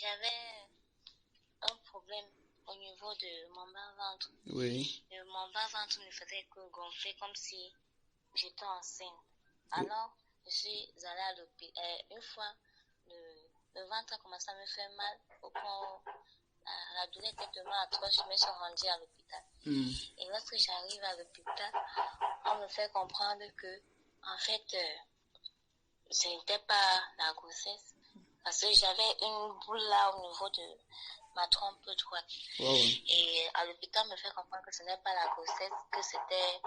j'avais un problème au niveau de mon bas-ventre. Oui. Mon bas-ventre ne faisait que gonfler comme si j'étais enceinte. Alors, je suis allée à l'hôpital. Une fois, le ventre a commencé à me faire mal. Au point, la douleur était tellement atroce, je me suis rendue à l'hôpital. Et lorsque j'arrive à l'hôpital, on me fait comprendre que, en fait, ce n'était pas la grossesse. Parce que j'avais une boule là au niveau de ma trompe droite. Et à l'hôpital, on me fait comprendre que ce n'est pas la grossesse, que c'était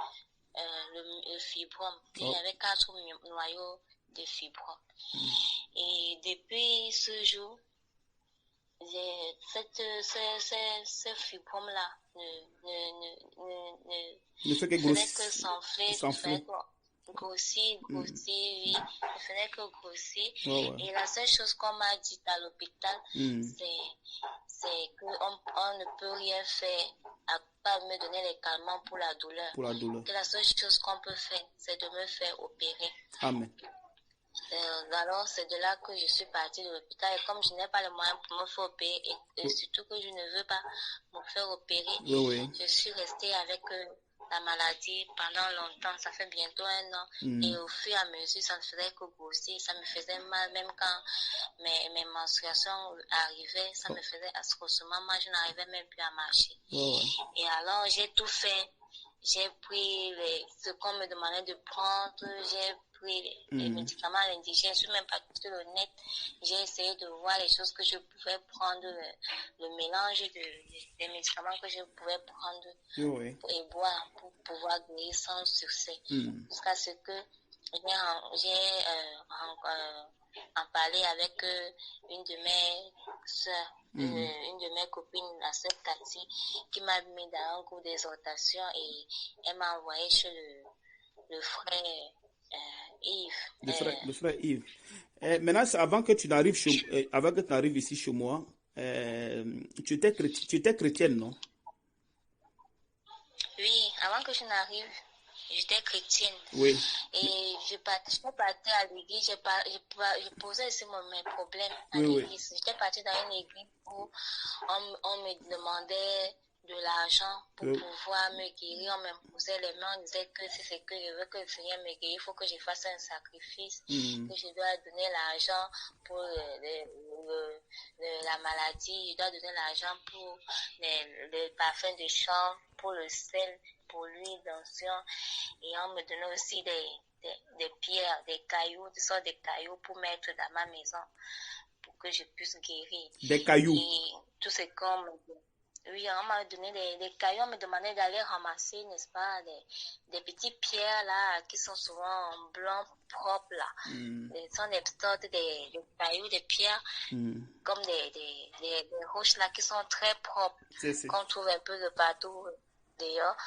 le fibrome. Il y avait 4 noyaux de fibrome. Et depuis ce jour, ce fibrome-là ne fait que faisait que s'enfler, grossir, oui. Ne faisait que grossir. Et la seule chose qu'on m'a dit à l'hôpital, c'est qu'on ne peut rien faire à part me donner les calmants pour la douleur. Que la seule chose qu'on peut faire, c'est de me faire opérer. Amen. Alors, c'est de là que je suis partie de l'hôpital. Et comme je n'ai pas le moyen pour me faire opérer, et surtout que je ne veux pas me faire opérer, je suis restée avec la maladie pendant longtemps. Ça fait bientôt 1 an. Et au fur et à mesure, ça ne faisait que grossir. Ça me faisait mal, même quand mes menstruations arrivaient. Ça me faisait atrocement mal. Je n'arrivais même plus à marcher. Et alors, j'ai tout fait. J'ai pris ce qu'on me demandait de prendre. J'ai pris les médicaments à l'indigène. Je suis même partie sur le net. J'ai essayé de voir les choses que je pouvais prendre, le mélange des médicaments que je pouvais prendre et boire pour pouvoir guérir sans succès. Jusqu'à ce que j'ai en parlé avec une de mes soeurs, une de mes copines, la sœur Cathy, qui m'a mis dans un cours d'exhortation et elle m'a envoyé chez le frère Yves. Le frère Yves. Maintenant, avant que tu n'arrives ici chez moi, tu étais chrétienne, non? Oui, avant que je n'arrive, j'étais chrétienne. Oui. Et je partais à l'église, je posais aussi mes problèmes à l'église. J'étais partie dans une église où on me demandait de l'argent pour pouvoir me guérir. On m'imposait les mains, on disait que si c'est que je veux que le Seigneur me guérisse, il faut que je fasse un sacrifice, que je dois donner l'argent pour la maladie, je dois donner l'argent pour les parfums de chambre, pour le sel, pour l'huile d'onction. Et on me donnait aussi des pierres, des cailloux, des sortes de cailloux pour mettre dans ma maison, pour que je puisse guérir. Des cailloux? Et tout ce qu'on me dit. Oui, on m'a donné des cailloux, on me demandait d'aller ramasser, n'est-ce pas, des petites pierres là, qui sont souvent en blanc propre là. Ce sont des sortes de cailloux, des pierres, comme des roches là, qui sont très propres, qu'on trouve un peu de partout d'ailleurs,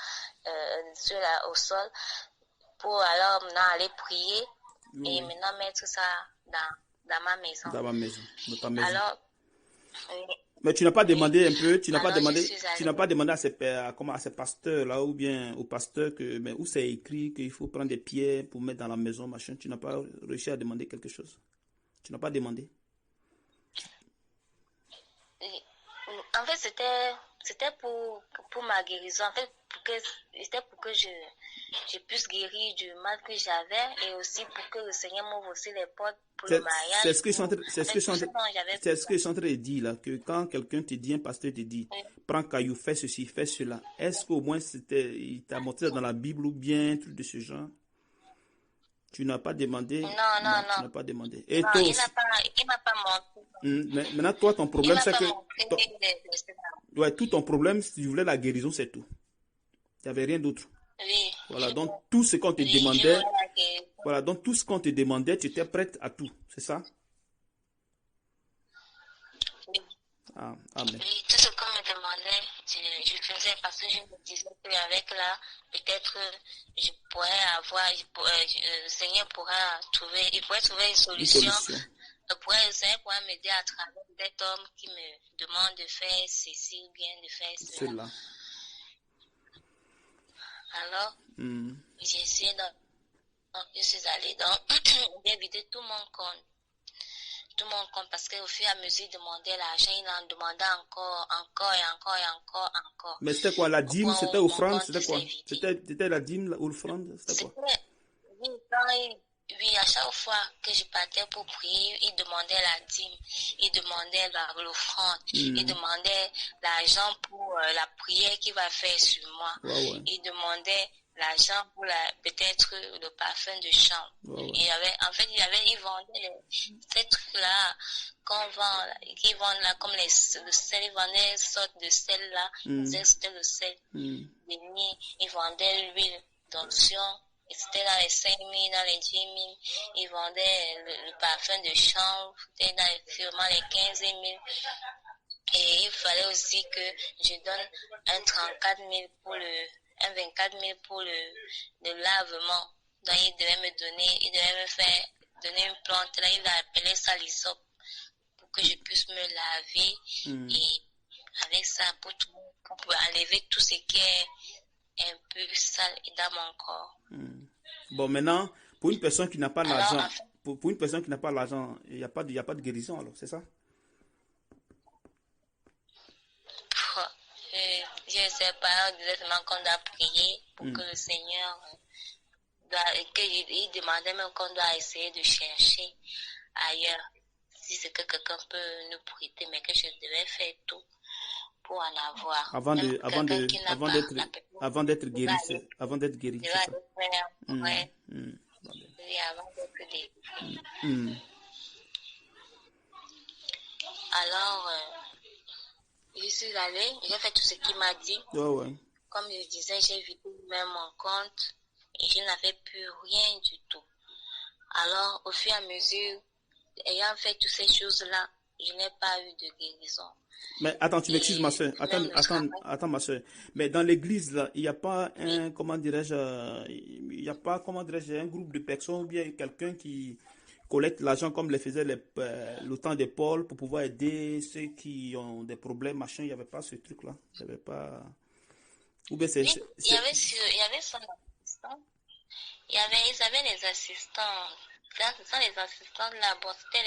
au sol, pour alors maintenant aller prier et maintenant mettre ça dans ma maison. Dans ta maison. Alors, mais tu n'as pas demandé un peu, tu n'as pas demandé à ces pasteurs là ou bien aux pasteurs où c'est écrit qu'il faut prendre des pierres pour mettre dans la maison, machin. Tu n'as pas réussi à demander quelque chose? Tu n'as pas demandé? En fait, c'était pour ma guérison. En fait, c'était pour que je puisse guérir du mal que j'avais et aussi pour que le Seigneur m'ouvre aussi les portes pour le mariage. C'est ce que je suis en train de dire là, que quand quelqu'un te dit, un pasteur te dit, prends caillou, fais ceci, fais cela, est-ce qu'au moins il t'a montré dans la Bible ou bien un truc de ce genre? Tu n'as pas demandé? Non. Tu n'as pas demandé. Et non, toi il aussi? m'a pas montré. Maintenant, toi, ton problème, c'est que... tout ton problème, si tu voulais la guérison, c'est tout. Il n'y avait rien d'autre. Oui. Voilà, donc tout ce qu'on te demandait... Voilà, donc tout ce qu'on te demandait, tu étais prête à tout, c'est ça? Oui. Ah, amen. Oui, tout ce qu'on me demandait, je faisais parce que je me disais qu'avec là, peut-être je pourrais avoir, le Seigneur pourra trouver, il pourrait trouver une solution. Le Seigneur pourrait m'aider à travers des hommes qui me demandent de faire ceci ou bien de faire cela. Alors, j'ai essayé je suis allée j'ai vidé tout mon compte. tout mon compte parce qu'au fur et à mesure, il demandait l'argent, il en demandait encore. Mais c'était quoi, la dîme, c'était offrande, c'était quoi? C'était C'était la dîme ou l'offrande, c'était quoi? Oui, à chaque fois que je partais pour prier, il demandait la dîme, il demandait l'offrande, il demandait l'argent pour la prière qu'il va faire sur moi. Ouais. Il demandait l'argent pour peut-être le parfum de chambre. Ouais. Il vendait ces trucs-là qu'on vend, qui vendent là, comme le sel, il vendait une sorte de sel là, c'était le sel. Il vendait l'huile d'onction. C'était dans les 5 000, dans les 10 000. Ils vendaient le parfum de chanvre. C'était dans les firmants, les 15 000. Et il fallait aussi que je donne un 34 000 pour un 24 000 pour le lavement. Donc il devait me donner une plante. Là, il appelait ça l'hysope pour que je puisse me laver. Et avec ça, pour enlever tout ce qui est un peu sale dans mon corps. Bon, maintenant, pour une personne qui n'a pas l'argent, pour une personne qui n'a pas l'argent, il n'y a pas de guérison, alors, c'est ça? Je ne sais pas directement qu'on doit prier pour que le Seigneur, il demandait même qu'on doit essayer de chercher ailleurs, si c'est que quelqu'un peut nous prêter, mais que je devais faire tout pour en avoir. Avant d'être guéri, c'est ça? Oui, avant d'être guéri. Alors, je suis allée, j'ai fait tout ce qu'il m'a dit. Ouais. Comme je disais, j'ai vidé même mon compte et je n'avais plus rien du tout. Alors, au fur et à mesure, ayant fait toutes ces choses-là, je n'ai pas eu de guérison. Mais attends, tu m'excuses, ma soeur. Attends, ma soeur. Mais dans l'église, là, il n'y a pas un, comment dirais-je, un groupe de personnes ou bien quelqu'un qui collecte l'argent comme le faisait le temps de Paul pour pouvoir aider ceux qui ont des problèmes, machin. Il n'y avait pas ce truc-là. Il n'y avait pas. Ou bien c'est. Il y avait son assistant. Ils avaient les assistants. Ce sont les assistants de la bourse. On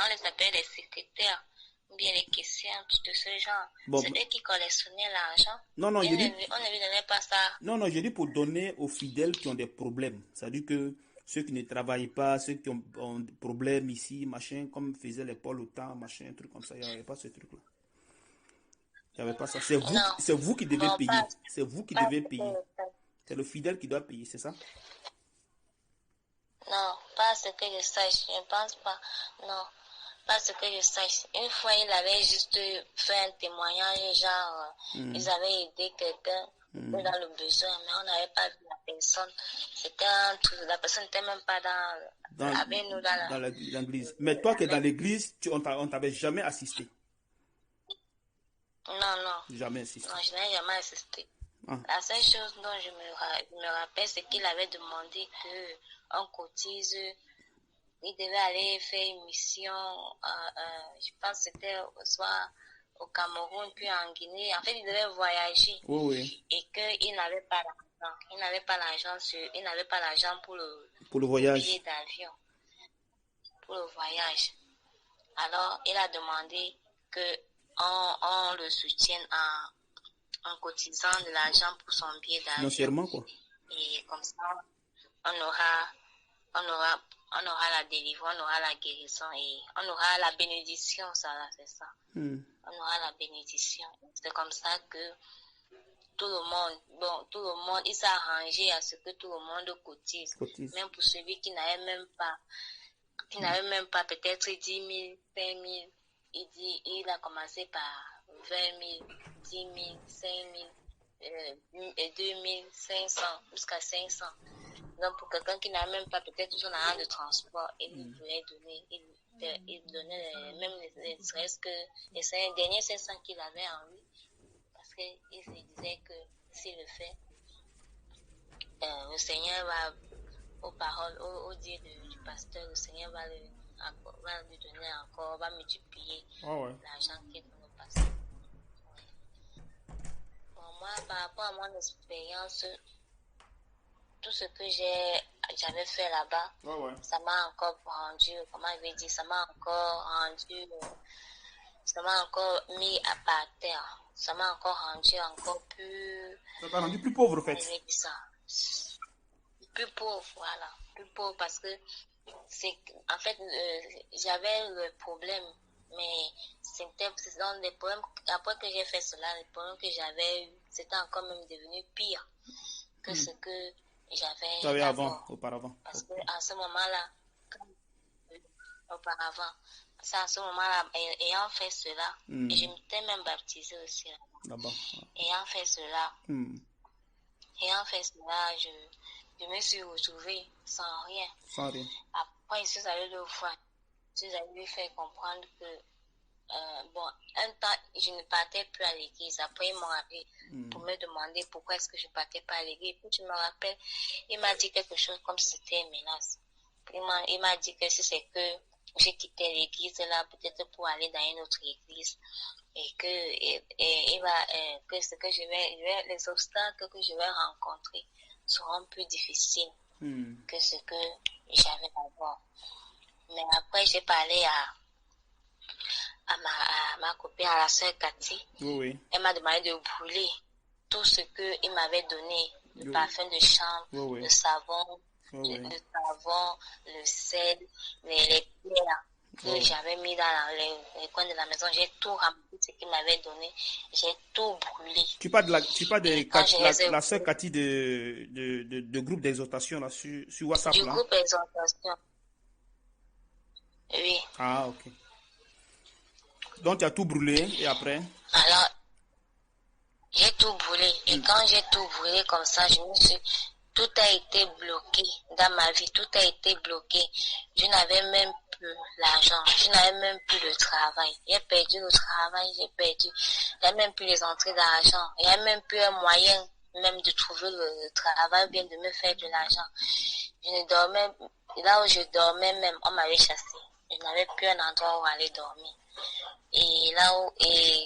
les appelait les secrétaires. Ou bien les caissières, tout de ce genre. Bon, c'est eux qui collectionnaient l'argent. Non, on ne lui donnait pas ça. Non, je dis pour donner aux fidèles qui ont des problèmes. C'est-à-dire que ceux qui ne travaillent pas, ceux qui ont des problèmes ici, machin, comme faisaient les Paul au temps, machin, un truc comme ça. Il n'y avait pas ce truc-là. Il n'y avait pas ça. C'est vous qui devez payer. C'est vous qui devez payer. C'est le fidèle qui doit payer, c'est ça? Non, pas ce que je sache. Je ne pense pas. Non, pas ce que je sache. Une fois, il avait juste fait un témoignage, genre, ils avaient aidé quelqu'un dans le besoin, mais on n'avait pas vu la personne. C'était la personne n'était même pas avec nous dans l'église. Mais toi qui es dans l'église, on t'avait jamais assisté? Non. Jamais assisté? Non, je n'ai jamais assisté. La seule chose dont je me rappelle, c'est qu'il avait demandé qu'on cotise. Il devait aller faire une mission, je pense que c'était soit au Cameroun, puis en Guinée. En fait, il devait voyager. Oui. Et qu'il n'avait pas l'argent. Il n'avait pas l'argent pour le voyage. Billet d'avion. Pour le voyage. Alors, il a demandé qu'on le soutienne en cotisant de l'argent pour son billet d'avion. Financièrement, quoi. Et comme ça, on aura la délivrance, on aura la guérison et on aura la bénédiction, ça là, c'est ça. On aura la bénédiction. C'est comme ça que tout le monde, il s'est arrangé à ce que tout le monde cotise. Même pour celui qui n'avait même pas peut-être 10 000, 5 000, il a commencé par 20 000, 10 000, 5 000, 2 500, jusqu'à 500. Donc, pour quelqu'un qui n'a même pas peut-être son argent de transport, il voulait donner, il donnait même ne serait-ce que les derniers 500 qu'il avait en lui, parce qu'il se disait que s'il le fait, le Seigneur va, aux paroles, au dire du pasteur, le Seigneur va lui donner encore, va multiplier l'argent qu'il donne au pasteur. Ouais. Pour moi, par rapport à mon expérience, tout ce que j'avais fait là-bas, ça m'a encore rendu, comment je vais dire, ça m'a encore mis à part terre. Ça m'a encore rendu encore plus... Ça t'a rendu plus pauvre, en fait. Je vais dire ça. Plus pauvre, voilà. Plus pauvre parce que en fait, j'avais le problème, mais c'était dans des problèmes, après que j'ai fait cela, les problèmes que j'avais eu, c'était encore même devenu pire que ce que j'avais auparavant. Parce que à ce moment-là, auparavant, c'est à ce moment-là, ayant fait cela, et je m'étais même baptisée aussi là-bas. Ayant fait cela, je me suis retrouvée sans rien. Après, je suis allée le voir. Je suis allée lui faire comprendre que, un temps, je ne partais plus à l'église. Après, il m'a rappelé pour me demander pourquoi est-ce que je ne partais pas à l'église. Puis, tu me rappelles, il m'a dit quelque chose comme si c'était une menace. Il m'a dit que si c'est que j'ai quitté l'église là, peut-être pour aller dans une autre église, et que ce que les obstacles que je vais rencontrer seront plus difficiles que ce que j'avais avant. Mais après, j'ai parlé à ma copine, à la sœur Cathy. Elle m'a demandé de brûler tout ce qu'il m'avait donné, le parfum de chambre, le savon, le sel, les pierres que j'avais mis dans les coins de la maison. J'ai tout rempli ce qu'il m'avait donné. J'ai tout brûlé. Tu parles de la sœur Cathy de groupe d'exhortation là, sur WhatsApp du là? Groupe d'exhortation. Oui. Ah, ok. Donc tu as tout brûlé et après? Alors, j'ai tout brûlé. Et quand j'ai tout brûlé comme ça, tout a été bloqué dans ma vie. Tout a été bloqué. Je n'avais même plus l'argent. Je n'avais même plus le travail. J'ai perdu le travail. Il n'y a même plus les entrées d'argent. Il n'y a même plus un moyen même de trouver le travail ou bien de me faire de l'argent. Je ne dormais, là où je dormais même, on m'avait chassé. Je n'avais plus un endroit où aller dormir. Et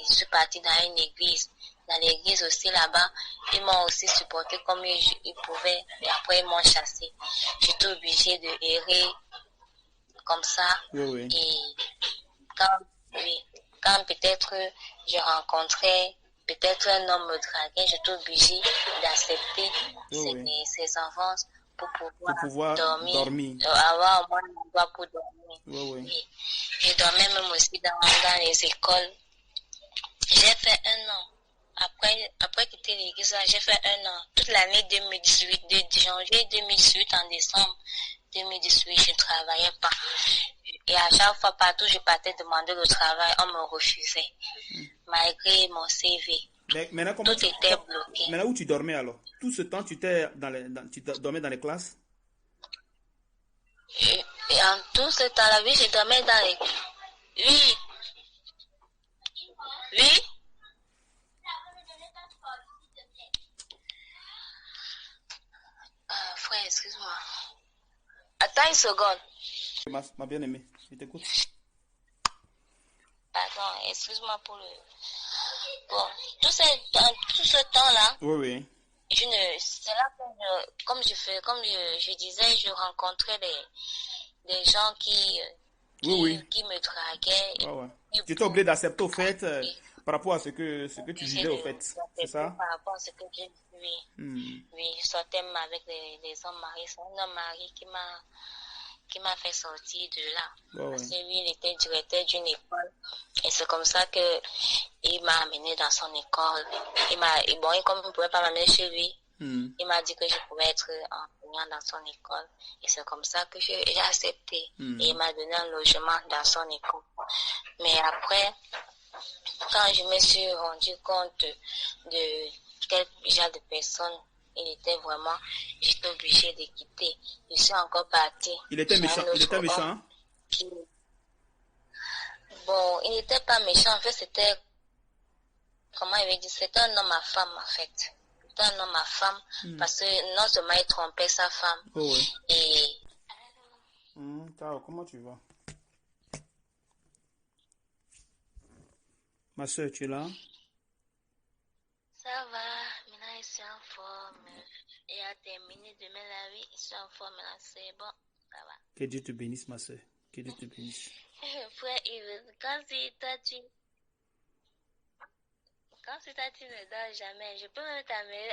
je suis partie dans une église. Dans l'église aussi là-bas, ils m'ont aussi supporté comme ils pouvaient. Et après, ils m'ont chassé. J'étais obligée de errer comme ça. Et quand peut-être je rencontrais peut-être un homme me draguait, j'étais obligée d'accepter ses avances pour pouvoir dormir. Avoir au moins un endroit pour dormir. Et je dormais même aussi dans les écoles. J'ai fait un an. Après quitter l'église, j'ai fait un an. Toute l'année 2018, de janvier 2018 en décembre 2018, je ne travaillais pas. Et à chaque fois, partout, je partais demander le travail, on me refusait. Malgré mon CV. Tout était bloqué. Maintenant, où tu dormais alors? Tout ce temps, tu dormais dans les classes? Et en tout ce temps-là, oui, je dormais dans les... Oui. Oui. Frère, excuse-moi. Attends une seconde. Ma bien-aimée, je t'écoute. Pardon, excuse-moi pour le... Bon, tout ce temps-là... Oui. C'est là que comme je disais, je rencontrais des gens qui me draguaient. Tu étais obligé d'accepter au fait par rapport à ce que tu vivais au fait, c'est ça? Par rapport à ce que j'ai vu. Oui, je sortais même avec les hommes mariés. C'est un homme marié qui m'a fait sortir de là. Parce que lui, il était directeur d'une école. Et c'est comme ça que il m'a amené dans son école. Comme il ne pouvait pas m'amener chez lui, il m'a dit que je pouvais être enseignant dans son école. Et c'est comme ça que j'ai accepté. Et il m'a donné un logement dans son école. Mais après, quand je me suis rendu compte de quel genre de personne il était vraiment, j'étais obligée de quitter. Je suis encore partie. Il était méchant? Bon, il n'était pas méchant. En fait, c'était... Comment il veut dire? C'était un homme à femme, en fait. C'était un homme à femme. Parce que non seulement il trompait sa femme. Et... Comment tu vas? Ma soeur, tu es là? Ça va. Maintenant, je suis en forme. Il y a des terminé demain la vie. Je suis en forme là, c'est bon, ça va. Que Dieu te bénisse, ma soeur. Que Dieu te bénisse. Frère Yves, quand si toi tu ne dors jamais, je peux même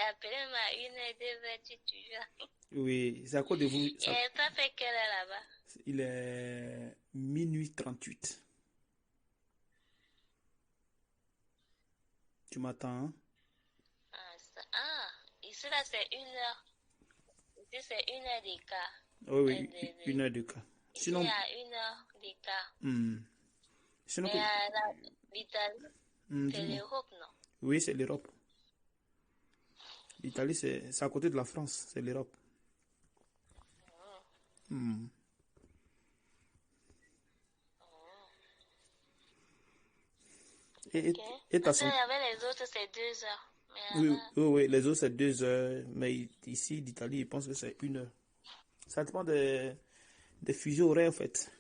appeler ma 1h, 2h, tu toujours. Oui, c'est à cause de vous. Et toi, fait quelle heure là-bas? Il est minuit 38. Tu m'attends, hein? Ici là c'est 1h. Ici c'est 1h d'écart. Oui, 1h d'écart. Sinon, il y a 1h d'écart. Sinon, et l'Italie, c'est l'Europe, non? Oui, c'est l'Europe. L'Italie, c'est à côté de la France, c'est l'Europe. Et ta santé... Il y avait les autres, c'est 2 heures. Oui, les autres, c'est 2 heures. Mais ici, l'Italie, ils pensent que c'est 1 heure. Ça dépend des fuseaux horaires, en fait.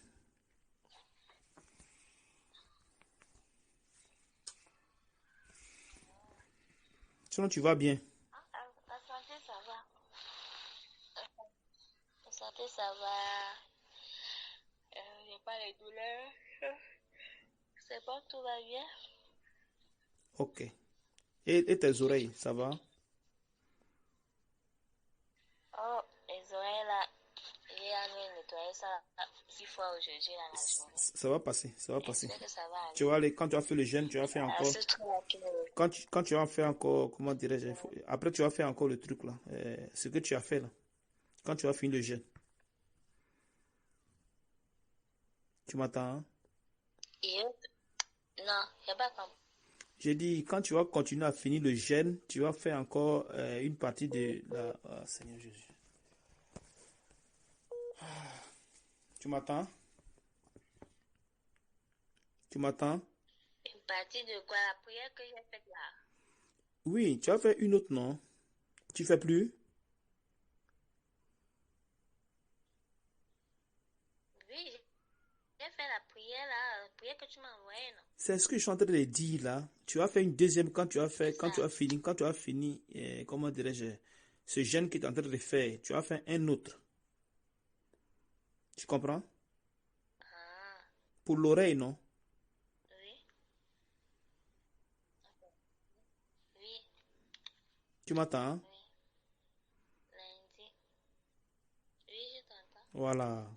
Sinon, tu vas bien. La santé, ça va. La santé, ça va. Il n'y a pas les douleurs. C'est bon, tout va bien. Ok. Et tes oreilles, ça va? Oh, les oreilles là, j'ai allé nettoyer ça 6 fois aujourd'hui dans la journée. Ça va passer, ça va passer. Que ça va aller. Tu vas aller, quand tu as fait le jeûne, tu vas faire encore. Quand tu vas faire encore, comment dirais-je, après tu vas faire encore le truc là, ce que tu as fait là, quand tu vas finir le jeûne. Tu m'attends, hein? Non, il n'y a pas compris. J'ai dit, quand tu vas continuer à finir le jeûne, tu vas faire encore une partie de la... Oh, Seigneur Jésus. Tu m'attends? Tu m'attends? Une partie de quoi? La prière que j'ai faite là? Oui, tu as fait une autre, non? Tu fais plus? Oui, j'ai fait la prière là, la prière que tu m'as envoyée, non? C'est ce que je suis en train de dire là. Tu as fait une deuxième quand tu as fini, comment dirais-je, ce jeûne que tu es en train de faire, tu as fait un autre. Tu comprends? Pour l'oreille, non? Oui. Oui. Tu m'attends, hein? Oui. Lundi. Oui, je t'entends. Voilà.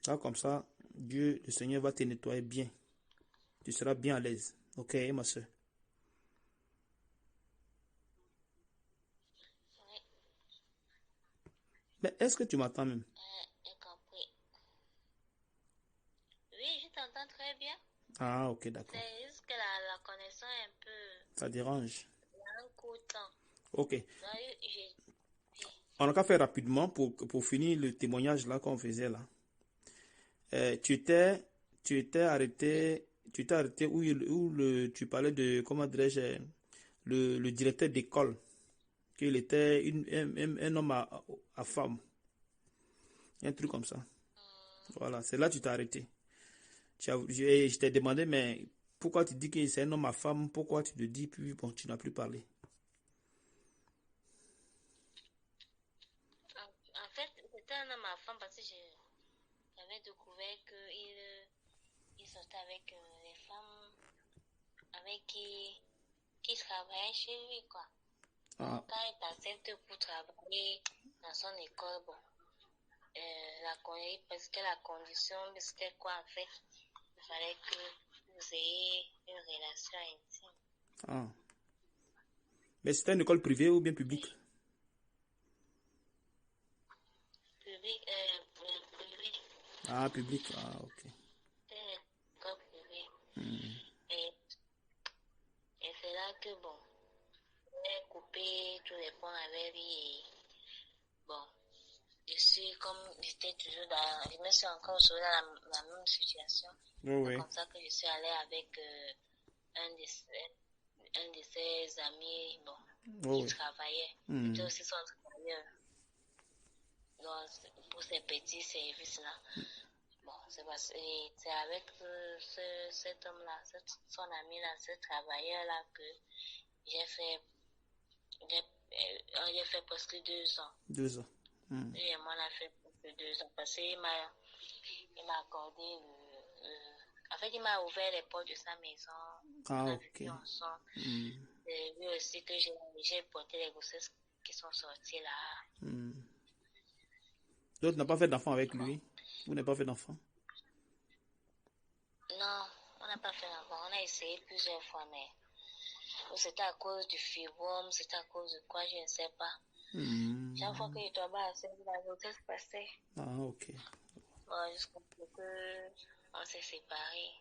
Là, comme ça, Dieu, le Seigneur va te nettoyer bien. Tu seras bien à l'aise. Ok, ma soeur? Oui. Mais est-ce que tu m'entends même? J'ai compris. Oui, je t'entends très bien. Ah, ok, d'accord. C'est juste que la connexion est un peu... Ça dérange. Il y a un coup de temps. Ok. Oui. On a qu'à faire rapidement pour finir le témoignage là qu'on faisait là. Tu t'es arrêté où tu parlais de, comment dirais-je, le directeur d'école, qu'il était un homme à femme. Un truc comme ça. Voilà, c'est là que tu t'es arrêté. Je t'ai demandé, mais pourquoi tu dis que c'est un homme à femme, pourquoi tu le dis, puis bon, tu n'as plus parlé. En fait, c'était un homme à femme parce que j'avais découvert qu'il sortait avec les femmes avec qui travaillaient chez lui, quoi. Quand il t'accepte pour travailler dans son école, bon, parce que la condition, c'était quoi en fait? Il fallait que vous ayez une relation intime. Mais c'était une école privée ou bien publique? Public. Public. Ok. C'est une école privée. Et c'est là que, bon, j'ai coupé tous les ponts avec lui et, bon, je me suis encore retrouvée dans la même situation. C'est comme ça que je suis allée avec un de ses amis, bon, qui travaillait. C'était aussi son travailleur. Donc, pour ces petits services-là. Bon, c'est avec cet homme-là, son ami-là, ce travailleur-là que j'ai il a fait presque 2 ans. 2 ans. Lui et moi, on a fait presque 2 ans parce qu'il m'a accordé en fait, il m'a ouvert les portes de sa maison. Ah, on a ok. vécu ensemble. Et lui aussi que j'ai porté les grossesses qui sont sorties là. Donc, tu n'as pas fait d'enfant avec lui? Vous n'avez pas fait d'enfant? Non, on n'a pas fait d'enfant. On a essayé plusieurs fois, mais c'était à cause du fibrome, c'était à cause de quoi, je ne sais pas. Chaque fois que je tombais enceinte, la grossesse passait. Ah, ok. Bon, jusqu'à ce qu'on s'est séparés.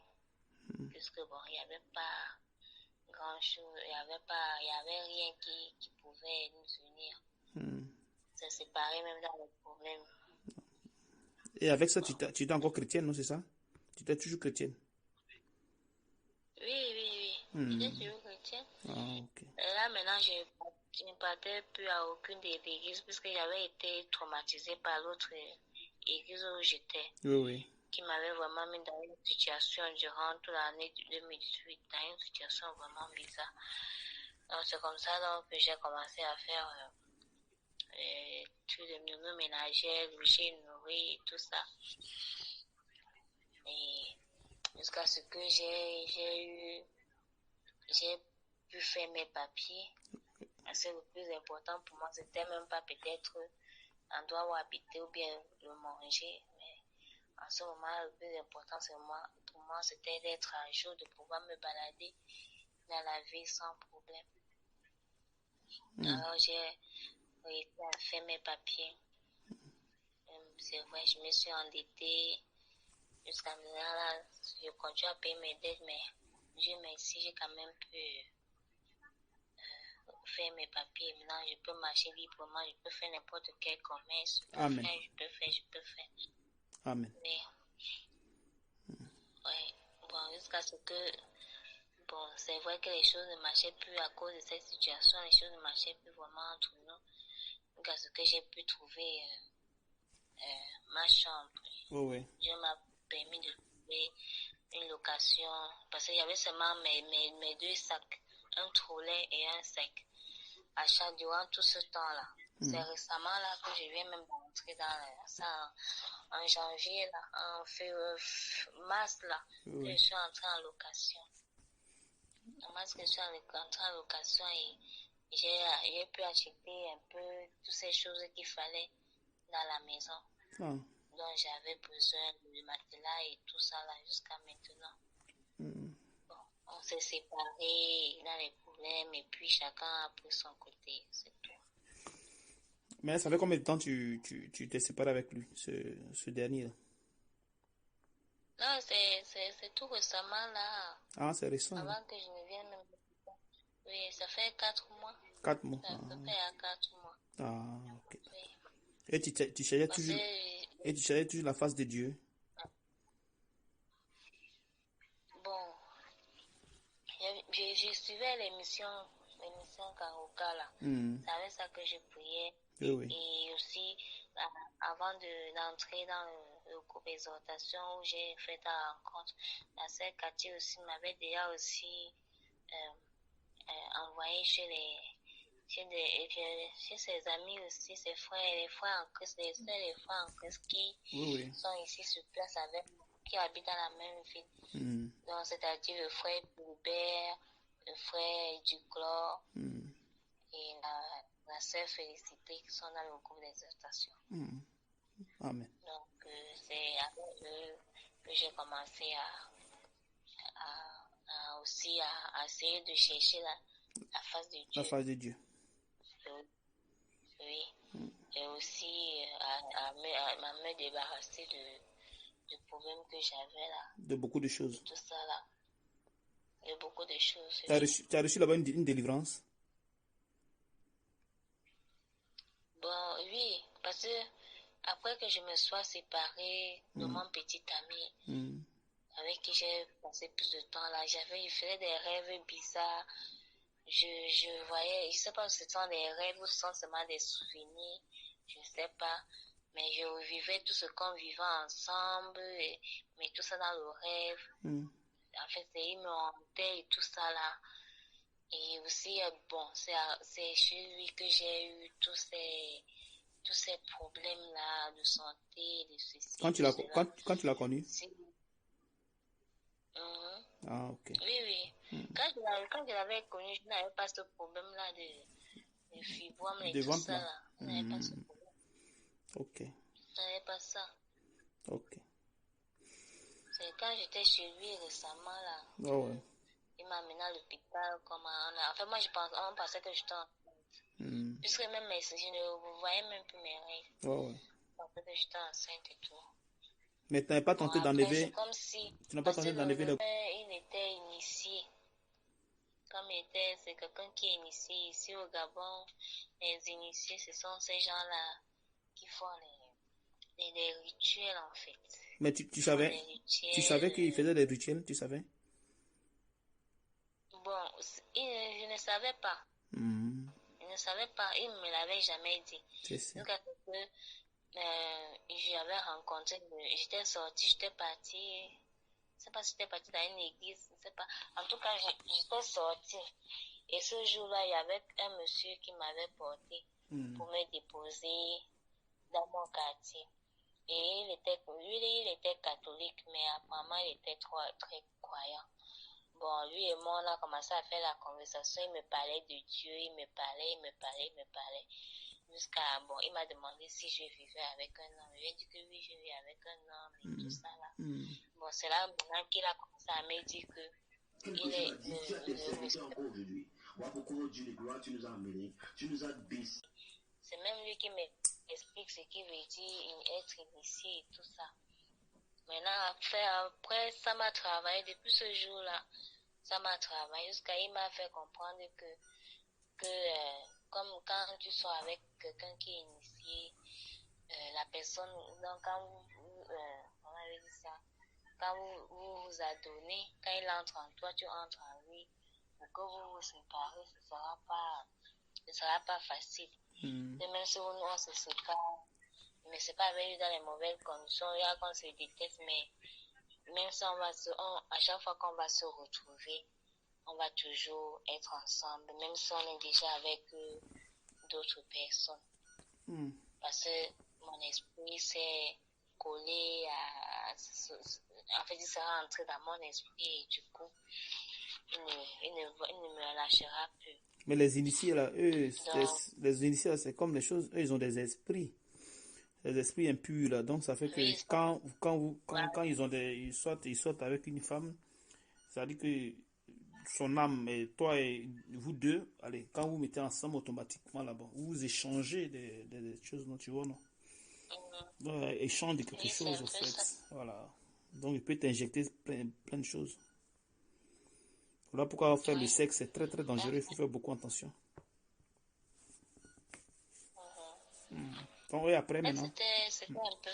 Puisque bon, il n'y avait pas grand-chose, il y avait rien qui pouvait nous unir. C'est séparé même dans les problèmes. Et avec ça, tu étais encore chrétienne, non, c'est ça? Tu étais toujours chrétienne? Oui. J'étais toujours chrétienne. Ah, ok. Et là, maintenant, je ne partais plus à aucune des églises puisque j'avais été traumatisée par l'autre église où j'étais. Oui. Qui m'avait vraiment mis dans une situation durant toute l'année 2018, dans une situation vraiment bizarre. Donc, c'est comme ça donc, que j'ai commencé à faire tout le nounou ménagère, j'ai nourri et tout ça. Et jusqu'à ce que j'ai pu faire mes papiers. Parce que le plus important pour moi, c'était même pas peut-être l'endroit où habiter ou bien le manger. Mais en ce moment, le plus important pour moi, c'était d'être à jour, de pouvoir me balader dans la vie sans problème. Alors, j'ai réussi à faire mes papiers. C'est vrai, je me suis endettée. Jusqu'à maintenant, là, je continue à payer mes dettes, mais Dieu merci, j'ai quand même pu faire mes papiers. Maintenant, je peux marcher librement, je peux faire n'importe quel commerce. Amen. Je peux faire. Amen. Mais, ouais, bon, jusqu'à ce que, bon, c'est vrai que les choses ne marchaient plus à cause de cette situation, les choses ne marchaient plus vraiment entre nous. Jusqu'à ce que j'ai pu trouver ma chambre. Oui. Dieu m'a permis de trouver une location parce qu'il y avait seulement mes 2 sacs, un trolley et un sac. Durant tout ce temps-là. C'est récemment là que je viens même d'entrer dans ça en janvier, là, en mars là, que je suis entrée en location. En mars que je suis entrée en location et j'ai pu acheter un peu toutes ces choses qu'il fallait dans la maison. Donc j'avais besoin de matelas et tout ça là jusqu'à maintenant. Bon, on s'est séparés dans les problèmes et puis chacun a pris son côté, c'est tout. Mais ça fait combien de temps tu t'es séparé avec lui, ce dernier là? Non, c'est tout récemment là. Ah, c'est récent. Avant que je ne vienne même. Oui, ça fait 4 mois. 4 mois. Ça fait 4 mois. Ah, ok. Oui. Et tu cherchais toujours la face de Dieu? Bon, je suivais l'émission Karoka là. C'est avec ça que je priais. Oui. Et aussi, avant d'entrer dans le groupe exhortation où j'ai fait la rencontre, la sœur Cathy aussi m'avait déjà aussi envoyé chez ses amis aussi, ses frères, les frères en Christ, les sœurs, les frères en Christ qui sont ici sur place qui habitent dans la même ville. Donc, c'est-à-dire le frère Boubert, le frère Duclos et la sœur Félicité qui sont dans le groupe d'exhortation. Amen. Donc, c'est avec eux que j'ai commencé aussi à essayer de chercher la face de Dieu. La face de Dieu. Oui. Et aussi à me débarrasser de problèmes que j'avais là. De beaucoup de choses. Tout ça là. De beaucoup de choses. Tu as reçu là-bas une délivrance? Bon, oui, parce que après que je me sois séparée de mon petit ami, avec qui j'ai passé plus de temps là, je faisais des rêves bizarres. Je voyais, je sais pas si ce sont des rêves ou ce sont seulement des souvenirs, je ne sais pas, mais je revivais tout ce qu'on vivait ensemble, mais tout ça dans le rêve. En fait, il me hantait et tout ça là. Et aussi, bon, c'est chez lui que j'ai eu tous ces problèmes-là de santé, de ceci, Quand tu l'as connu? Ah, ok. Oui. Quand je l'avais connu, je n'avais pas ce problème-là de fibromes et tout ça, là. Je n'avais pas ce problème. Ok. Je n'avais pas ça. Ok. C'est quand j'étais chez lui récemment, là. Oh, ouais. Il m'a amené à l'hôpital. En fait, moi, on pensait que j'étais enceinte. Puisque même je ne voyais même plus mes règles. Oh, ouais. Je pensais que j'étais enceinte et tout. Mais tu n'avais pas tenté d'enlever. Comme si. Tu n'as pas tenté d'enlever le. Il était initié. Comme c'est quelqu'un qui est initié ici au Gabon. Les initiés, ce sont ces gens-là qui font les rituels, en fait. Mais tu savais qu'il faisait des rituels, tu savais? Bon, je ne savais pas. Je ne savais pas, il ne me l'avait jamais dit. C'est ça. Jusqu'à ce que j'avais rencontré, j'étais sortie, j'étais partie, je ne sais pas si j'étais partie dans une église, je ne sais pas. En tout cas, j'étais sortie. Et ce jour-là, il y avait un monsieur qui m'avait porté pour me déposer dans mon quartier. Et il était catholique, mais apparemment, il était très croyant. Bon, lui et moi, on a commencé à faire la conversation. Il me parlait de Dieu, il me parlait. Jusqu'à, bon, il m'a demandé si je vivais avec un homme. Je lui ai dit que oui, je vis avec un homme et tout ça là. Bon, c'est là maintenant qu'il a commencé à me dire que il est pourquoi Dieu de gloire, tu nous as amenés, tu nous as baissé. C'est même lui qui m'explique ce qu'il veut dire être initié et tout ça. Maintenant, après, ça m'a travaillé depuis ce jour-là. Ça m'a travaillé jusqu'à il m'a fait comprendre que comme quand tu sois avec quelqu'un qui est initié, la personne, donc quand on avait dit ça, quand vous adonnez, quand il entre en toi, tu entres en lui, pour que vous vous séparez, ce ne sera pas facile. Et même si on se sépare, mais c'est pas avec lui dans les mauvaises conditions, il y a qu'on se déteste, mais même si à chaque fois qu'on va se retrouver, on va toujours être ensemble, même si on est déjà avec d'autres personnes. Parce que mon esprit s'est collé en fait, il sera entré dans mon esprit et du coup, il ne me lâchera plus. Mais les initiés, là, eux, les initiés, c'est comme les choses, eux, ils ont des esprits. Les esprits impurs, là. Donc, ça fait que quand ils sortent avec une femme, ça dit que son âme et toi et vous deux, allez, quand vous mettez ensemble automatiquement là-bas, vous échangez des choses, non, tu vois, non? Échange de quelque chose, en fait. Voilà. Donc, il peut t'injecter plein de choses. Voilà pourquoi faire le sexe, c'est très, très dangereux. Il faut faire beaucoup attention. Donc, oui, après, maintenant. C'était un peu...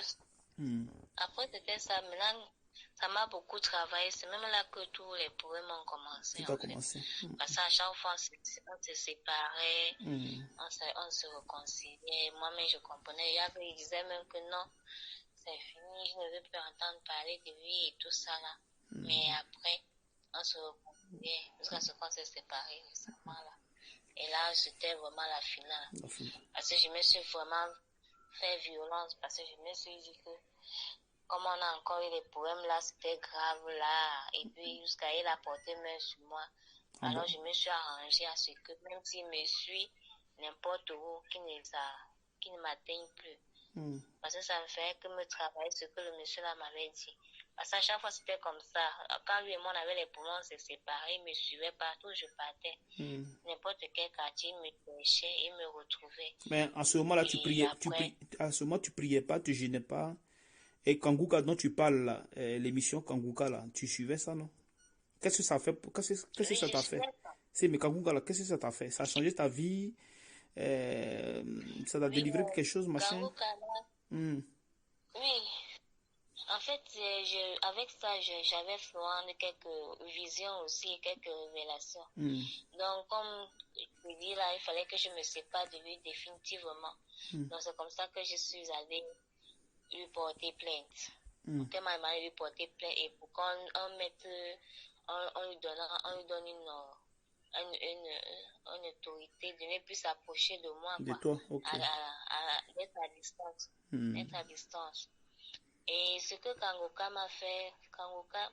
Après, c'était ça. Maintenant, ça m'a beaucoup travaillé. C'est même là que tous les problèmes ont commencé. Tout a commencé. Parce qu'à chaque fois, on se séparait, on se réconciliait. Moi-même, je comprenais. Il disait même que non, c'est fini, je ne veux plus entendre parler de lui et tout ça là. Mais après, on se réconciliait jusqu'à ce qu'on s'est séparés récemment là. Et là, c'était vraiment la finale. Parce que je me suis vraiment fait violence, parce que je me suis dit que comme on a encore eu des problèmes là, c'était grave là. Et puis jusqu'à il a porté main sur moi. Alors je me suis arrangée à ce que même s'il me suit n'importe où, qu'il ne m'atteigne plus. Parce que ça me fait que me travailler ce que le monsieur là m'avait dit. Parce qu'à chaque fois c'était comme ça. Quand lui et moi on avait les problèmes, on s'est séparés, il me suivait partout, je partais. N'importe quel quartier, il me cherchait, il me retrouvait. Mais à ce moment-là, à ce moment, tu priais pas, tu gênais pas. Et Kanguka dont tu parles là, l'émission Kanguka là, tu suivais ça, non? Qu'est-ce que ça fait? Qu'est-ce que ça t'a fait? C'est mais Kanguka là, qu'est-ce que ça t'a fait? Ça a changé ta vie? Ça t'a délivré quelque chose, machin? Oui. En fait, avec ça, j'avais souvent quelques visions aussi, quelques révélations. Donc, comme je dis là, il fallait que je me sépare de lui définitivement. Donc, c'est comme ça que je suis allée lui porter plainte. Pour qu'elle m'a demandé de lui porter plainte et pour qu'on lui donne une autorité de ne plus s'approcher de moi, de toi, ok. D'être à distance. D'être à distance. Et ce que Kangoka m'a fait, Kangoka,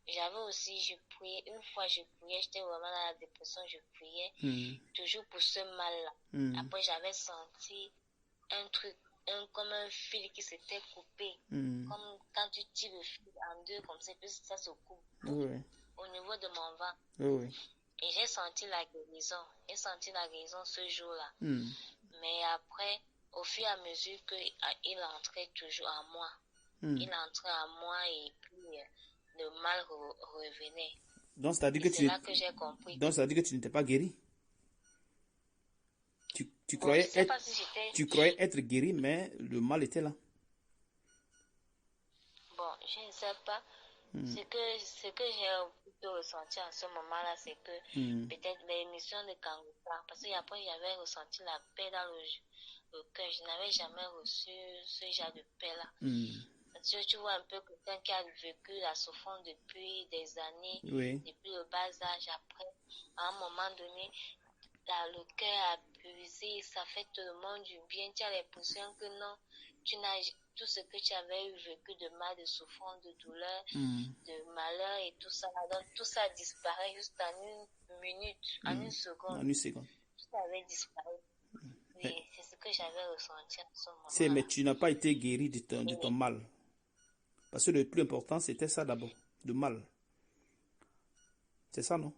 j'avais aussi, je priais, une fois je priais, j'étais vraiment dans la dépression, je priais, toujours pour ce mal-là. Après, j'avais senti un truc, comme un fil qui s'était coupé, comme quand tu tires le fil en deux, comme ça, puis ça se coupe au niveau de mon ventre. Et j'ai senti la guérison ce jour-là. Mais après, au fur et à mesure qu'il entrait toujours en moi, il entrait en moi et puis le mal revenait. Donc, c'est-à-dire c'est là que j'ai compris. Donc, c'est-à-dire que tu n'étais pas guéri. Tu croyais être guéri, mais le mal était là. Bon, je ne sais pas. Ce que j'ai plutôt ressenti en ce moment-là, c'est que peut-être l'émission de Kangoka, parce qu'après, j'avais ressenti la paix dans le cœur. Je n'avais jamais reçu ce genre de paix-là. Parce que tu vois un peu quelqu'un qui a vécu la souffrance depuis des années, depuis le bas âge, après, à un moment donné, le cœur a puisé, ça fait tout le monde du bien. Tu as l'impression que non, tu n'as tout ce que tu avais vécu de mal, de souffrance, de douleur, de malheur et tout ça. Donc tout ça disparaît juste en une minute, en une seconde. En une seconde. Tout avait disparu. Oui, c'est ce que j'avais ressenti en ce moment. Mais tu n'as pas été guéri de ton mal. Parce que le plus important, c'était ça d'abord, le mal. C'est ça, non?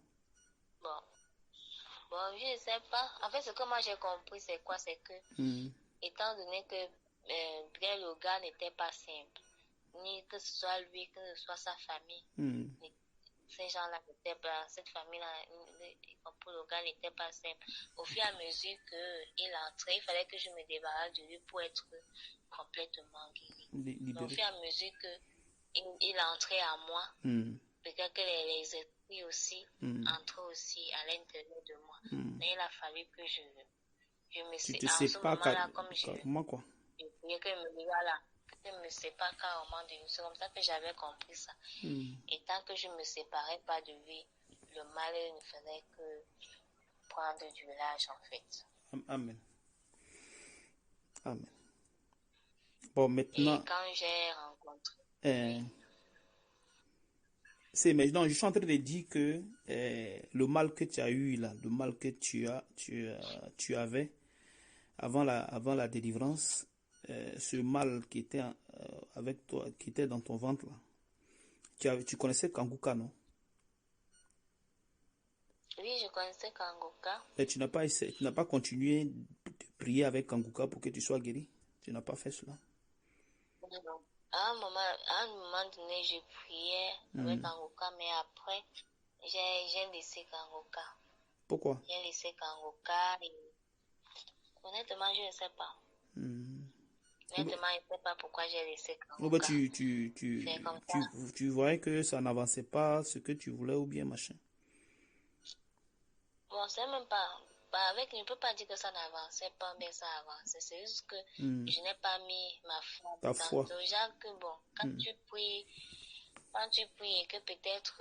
Bon, je ne sais pas. En fait, ce que moi j'ai compris, c'est quoi? C'est que, étant donné que bien le gars n'était pas simple, ni que ce soit lui, que ce soit sa famille, ces gens-là n'étaient pas, cette famille-là, pour le gars n'était pas simple. Au fur et à mesure qu'il entrait, il fallait que je me débarrasse de lui pour être complètement guéri. Au fur et à mesure qu'il entrait en moi, peut-être que les esprits aussi entraient aussi à l'intérieur de moi. Mais il a fallu que je me sépare carrément, quoi. Je voulais que je me sépare carrément de lui. C'est comme ça que j'avais compris ça. Et tant que je ne me séparais pas de lui, le mal ne faisait que prendre du large en fait. Amen. Amen. Bon, maintenant. Et quand j'ai rencontré. Maintenant, je suis en train de dire que le mal que tu as eu là, le mal que tu avais avant la délivrance, ce mal qui était avec toi, qui était dans ton ventre là, tu connaissais Kangoka, non? Oui, je connaissais Kangoka. Mais tu n'as pas continué de prier avec Kangoka pour que tu sois guéri? Tu n'as pas fait cela? Non. À un moment donné, je priais avec Kangoka, mais après, j'ai laissé Kangoka. Pourquoi? J'ai laissé Kangoka et honnêtement, je ne sais pas. Honnêtement, je ne sais pas pourquoi j'ai laissé Kangoka. Tu voyais que ça n'avançait pas ce que tu voulais ou bien machin? Bon, c'est même pas. Je ne peux pas dire que ça n'avançait pas, mais ça avançait. C'est juste que je n'ai pas mis ma foi Ta foi. Genre que bon, quand tu pries et que peut-être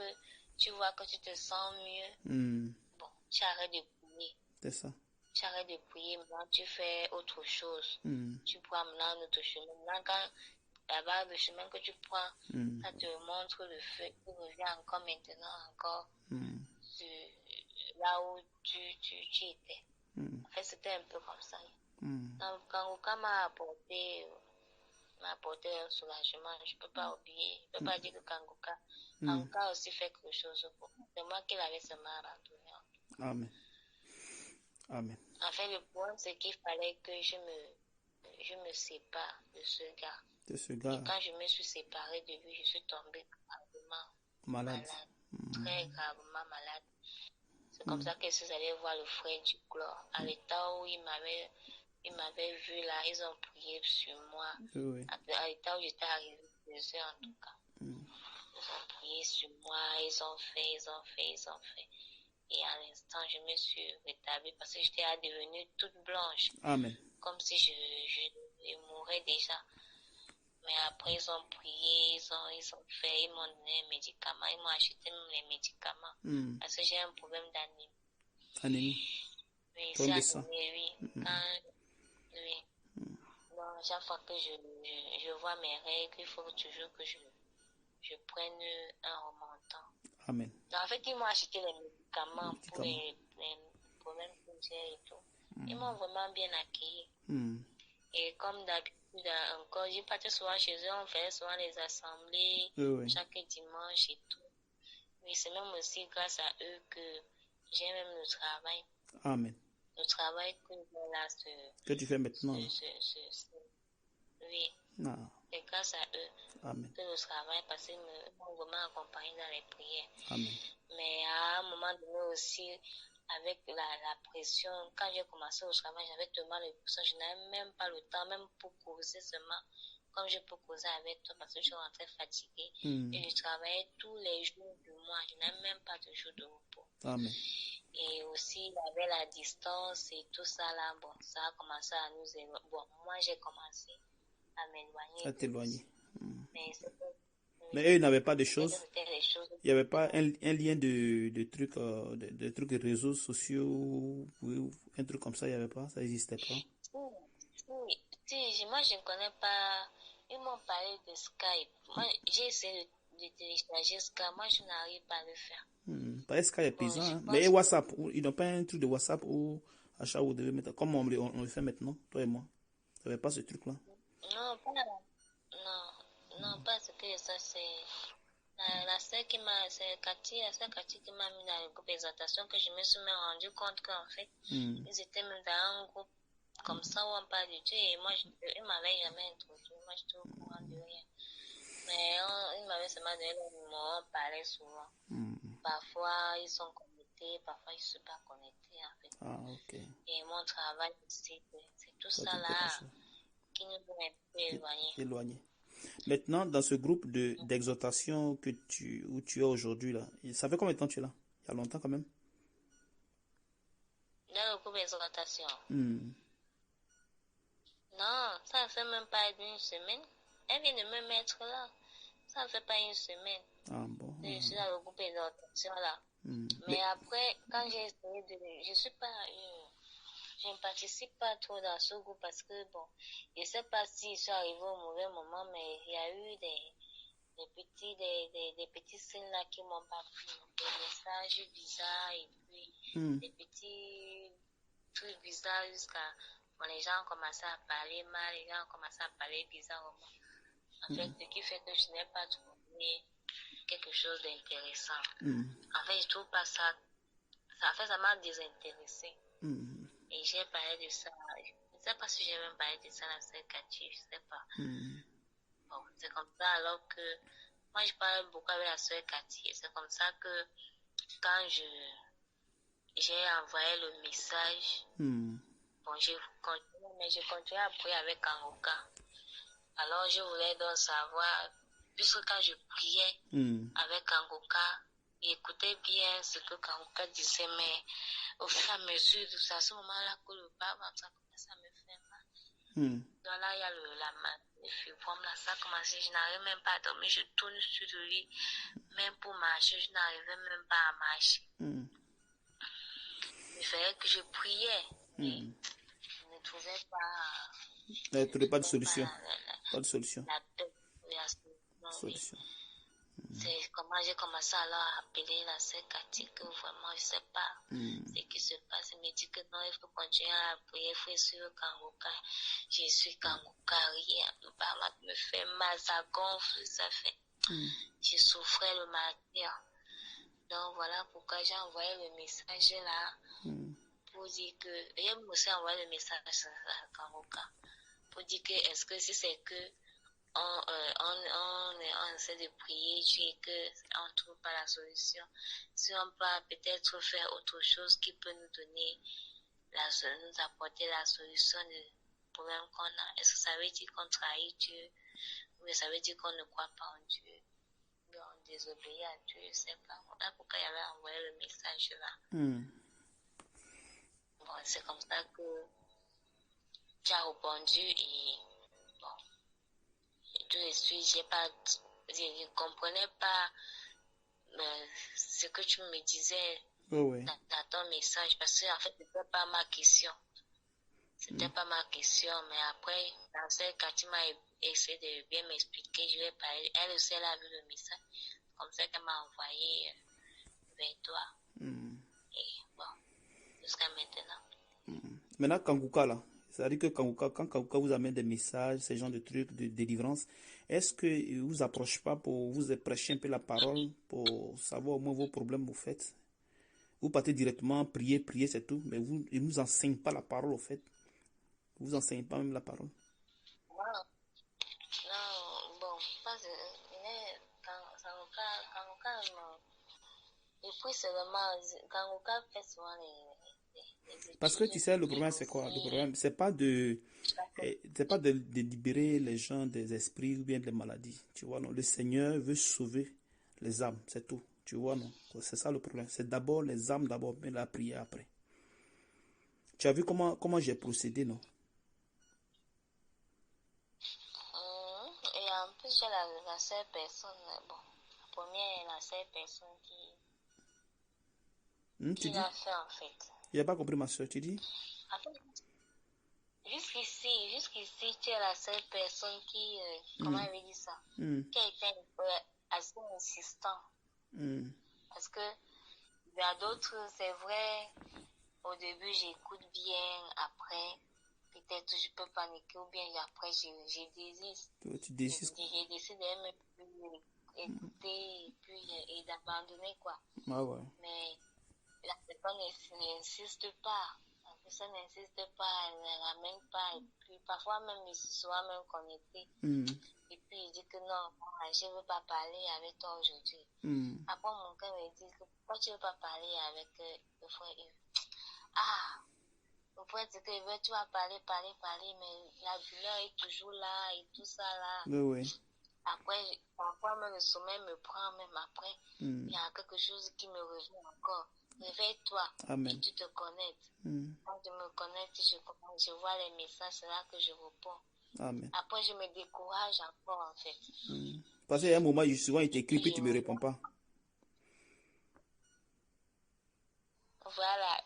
tu vois que tu te sens mieux, bon, tu arrêtes de prier. C'est ça. Tu arrêtes de prier, maintenant tu fais autre chose. Tu prends maintenant un autre chemin. Maintenant, quand la barre de chemin que tu prends, ça te montre le feu. Tu reviens encore maintenant, là où tu étais. En fait, c'était un peu comme ça. Donc, Kangoka m'a apporté un soulagement. Je ne peux pas oublier. Je ne peux pas dire que Kangoka a aussi fait quelque chose pour moi. C'est moi qui l'avais seulement abandonné. Amen. Amen. En fait, le point, c'est qu'il fallait que je me sépare de ce gars. Et quand je me suis séparée de lui, je suis tombée gravement malade. Très gravement malade. C'est comme ça que je suis allée voir le frère du chlore. À l'état où il m'avait vu là, ils ont prié sur moi. À l'état où j'étais arrivée, 2 heures en tout cas. Ils ont prié sur moi, ils ont fait. Et à l'instant, je me suis rétablie parce que j'étais devenue toute blanche. Amen. Comme si je mourais déjà. Mais après, ils ont prié, ils ont fait, ils m'ont donné les médicaments, ils m'ont acheté même les médicaments. Parce que j'ai un problème d'anémie. Anémie. Oui, c'est anémie, oui. Oui. Donc, chaque fois que je vois mes règles, il faut toujours que je prenne un remontant. Amen. Donc, en fait, ils m'ont acheté les médicaments pour les problèmes que j'ai et tout. Ils m'ont vraiment bien accueilli. Et comme d'habitude, encore, je partais souvent chez eux, on faisait souvent les assemblées, chaque dimanche et tout. Mais c'est même aussi grâce à eux que j'ai même le travail. Amen. Le travail que là, que tu fais maintenant. Oui. Ah. C'est grâce à eux Amen. que le travail, parce qu'ils m'ont vraiment accompagné dans les prières. Amen. Mais à un moment donné aussi, avec la pression, quand j'ai commencé au travail, j'avais tellement de pression, je n'avais même pas le temps, même pour causer seulement, comme je peux causer avec toi, parce que je suis rentrée fatiguée. Et je travaillais tous les jours du mois, je n'avais même pas de jour de repos. Amen. Et aussi, il y avait la distance et tout ça là, bon, ça a commencé à nous éloigner. Bon, moi j'ai commencé à m'éloigner. À t'éloigner. Mais eux, ils n'avaient pas de choses. Il n'y avait pas un lien de trucs, de trucs de réseaux sociaux, un truc comme ça, il n'y avait pas, ça n'existait pas. Si, moi je ne connais pas. Ils m'ont parlé de Skype. Moi, j'ai essayé de télécharger Skype. Moi, je n'arrive pas à le faire. Skype est paysan, hein. Mais WhatsApp, ils n'ont pas un truc de WhatsApp où à chaque fois vous devez mettre, comme on le fait maintenant, toi et moi. Il n'y avait pas ce truc-là. Non, pas ce que ça, c'est. La sœur qui m'a, c'est Cathy qui m'a mis dans le groupe d'exaltation que je me suis rendu compte qu'en fait, ils étaient même dans un groupe comme ça où on parle de Dieu et moi, ils m'avaient jamais introduit, moi j'étais au courant de rien. Mais ils m'avaient seulement donné le numéro, on parlait souvent. Parfois ils sont connectés, parfois ils ne sont pas connectés en fait. Ah, ok. Et mon travail, c'est tout ça là qui nous a un peu éloignés. Maintenant, dans ce groupe d'exhortation où tu es aujourd'hui, là, ça fait combien de temps tu es là? Il y a longtemps quand même? Dans le groupe d'exhortation? Non, ça ne fait même pas une semaine. Elle vient de me mettre là. Ça ne fait pas une semaine. Ah bon? Je suis dans le groupe d'exhortation là. Mais après, quand j'ai essayé je ne participe pas trop dans ce groupe parce que bon, je ne sais pas si je suis arrivée au mauvais moment, mais il y a eu des petits signes là qui m'ont pas plu, des messages bizarres et puis des petits trucs bizarres jusqu'à bon, les gens ont commencé à parler mal, les gens ont commencé à parler bizarrement. En fait, ce qui fait que je n'ai pas trouvé quelque chose d'intéressant. En fait, je trouve pas ça. Ça m'a désintéressé. Et j'ai parlé de ça. Je ne sais pas si j'ai même parlé de ça dans cette quartier, je ne sais pas. Bon, c'est comme ça alors que moi je parle beaucoup avec la sœur Cathy. C'est comme ça que quand j'ai envoyé le message, bon, j'ai continué à prier avec Kangoka. Alors je voulais donc savoir, puisque quand je priais avec Kangoka, j'écoutais bien ce que Kangoka disait, mais au fur et à mesure, c'est à ce moment-là que le bas ça commence à me faire mal. Donc là, il y a le fibrome, là, ça a commencé, je n'arrive même pas à dormir, je tourne sur le lit, même pour marcher, je n'arrivais même pas à marcher. Il fallait que je priais, mais je ne trouvais pas... pas de solution. Pas de solution. Solution. C'est comment j'ai commencé alors à appeler la sœur Cathy que vraiment je ne sais pas ce qui se passe. Elle me dit que non, il faut continuer à prier, il faut suivre Kangoka. Je suis Kangoka, rien me fait mal, ça gonfle, ça fait. Je souffrais le matin. Donc voilà pourquoi j'ai envoyé le message là pour dire que. J'ai aussi envoyé le message à Kangoka pour dire que est-ce que si c'est que on essaie de prier Dieu et qu'on ne trouve pas la solution. Si on peut peut-être faire autre chose qui peut nous donner, nous apporter la solution du problème qu'on a. Est-ce que ça veut dire qu'on trahit Dieu? Ou ça veut dire qu'on ne croit pas en Dieu? Ou on désobéit à Dieu? Je ne sais pas. Voilà pourquoi il avait envoyé le message là. Bon, c'est comme ça que tu as répondu et bon. Tout de suite, je ne comprenais pas ce que tu me disais dans ton message parce que en fait, c'était pas ma question. C'était pas ma question, mais après, quand tu m'as essayé de bien m'expliquer, je lui ai parlé. Elle aussi, elle a vu le message. Comme ça qu'elle m'a envoyé vers toi. Et bon, jusqu'à maintenant. Maintenant, Kanguka, là, c'est-à-dire que quand Kanguka vous amène des messages, ces genres de trucs de délivrance, est-ce qu'il ne vous approche pas pour vous prêcher un peu la parole, pour savoir au moins vos problèmes, vous faites? Vous partez directement, prier, c'est tout, mais il ne nous enseigne pas la parole, au fait. Vous vous enseignez pas même la parole. Non, bon, parce que Kanguka, et puis seulement, Kanguka fait souvent les Parce que tu sais, le problème, c'est quoi? Le problème, c'est pas de libérer les gens des esprits ou bien des maladies. Tu vois, non? Le Seigneur veut sauver les âmes, c'est tout. Tu vois, non? C'est ça le problème. C'est d'abord les âmes, d'abord, mais la prière après. Tu as vu comment j'ai procédé, non? Et en plus, j'ai la seule personne, bon, la première est la seule personne qui l'a fait, en fait. Je n'ai pas compris, ma soeur, tu dis? En fait, jusqu'ici, tu es la seule personne qui, comment elle dit ça, qui a été assez insistant. Parce que, il y a d'autres, c'est vrai, au début, j'écoute bien, après, peut-être je peux paniquer, ou bien après, je désiste. Tu désistes? J'ai décidé de même plus écouter et d'abandonner, quoi. Ah ouais. Mais la personne n'insiste pas. La personne n'insiste pas, elle ne ramène pas. Et puis parfois même, il se soit même connecté. Et puis il dit que non, je ne veux pas parler avec toi aujourd'hui. Après mon cœur me dit que pourquoi tu ne veux pas parler avec le frère Yves? Ah, le frère dit que tu vas parler, mais la douleur est toujours là et tout ça là. Oui. Après, parfois même le sommeil me prend, même après, il y a quelque chose qui me revient encore. Réveille-toi. Amen. Et tu te connectes. Quand je me connecte, je vois les messages, c'est là que je réponds. Amen. Après, je me décourage encore, en fait. Parce qu'il y a un moment, souvent, il t'écrit, puis tu ne me réponds pas. Voilà.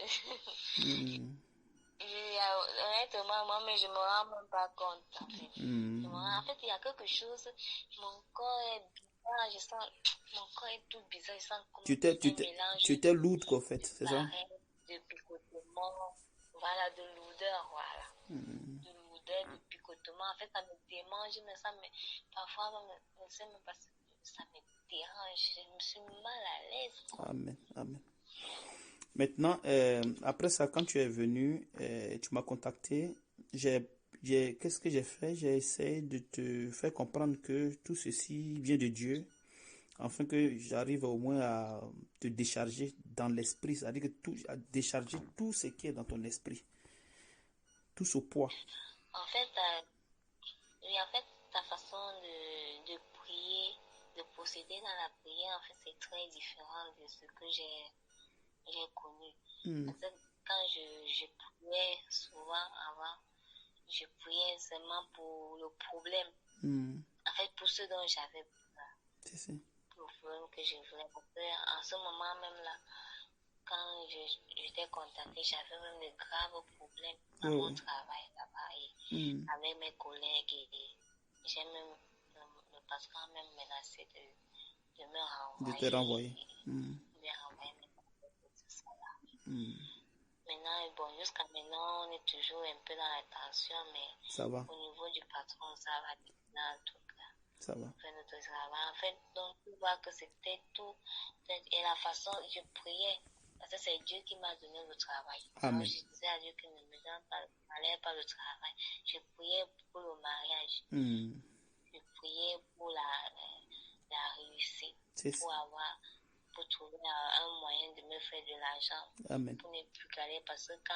Honnêtement, moi-même, je ne me rends même pas compte, en fait. En fait, il y a quelque chose, mon corps est bizarre, je sens, mon corps est tout bizarre, je sens comme un mélange. Tu étais lourde, quoi, en fait, c'est ça? De picotement, voilà, de lourdeur, voilà. De lourdeur, de picotement. En fait, ça me démange, mais parfois, je ne sais même pas, ça me dérange. Je me suis mal à l'aise. Amen, amen. Maintenant, après ça, quand tu es venu, tu m'as contacté. Qu'est-ce que j'ai fait? J'ai essayé de te faire comprendre que tout ceci vient de Dieu, afin que j'arrive au moins à te décharger dans l'esprit, c'est-à-dire à décharger tout ce qui est dans ton esprit, tout ce poids. En fait, ta façon de prier, de procéder dans la prière, en fait, c'est très différent de ce que j'ai connu. Parce que quand je priais souvent avant, je priais seulement pour le problème. En fait, pour ce dont j'avais peur. C'est ça. Pour le problème que je voulais. Parce qu'en ce moment même là, quand j'étais contactée, j'avais même de graves problèmes à mon travail là-bas avec mes collègues et j'ai même le patron a même menacé de me renvoyer. De te renvoyer. De me renvoyer tout ça là. Maintenant, bon, jusqu'à maintenant, on est toujours un peu dans la tension, mais ça va. Au niveau du patron, ça va bien en tout cas. Ça va. Notre travail. En fait, donc, tu vois que c'était tout. Et la façon, je priais. Parce que c'est Dieu qui m'a donné le travail. Amen. Donc, je disais à Dieu qu'il ne me donne pas, le travail. Je priais pour le mariage. Je priais pour la réussite. Pour trouver un moyen de me faire de l'argent. Amen. Pour ne plus galérer. Parce que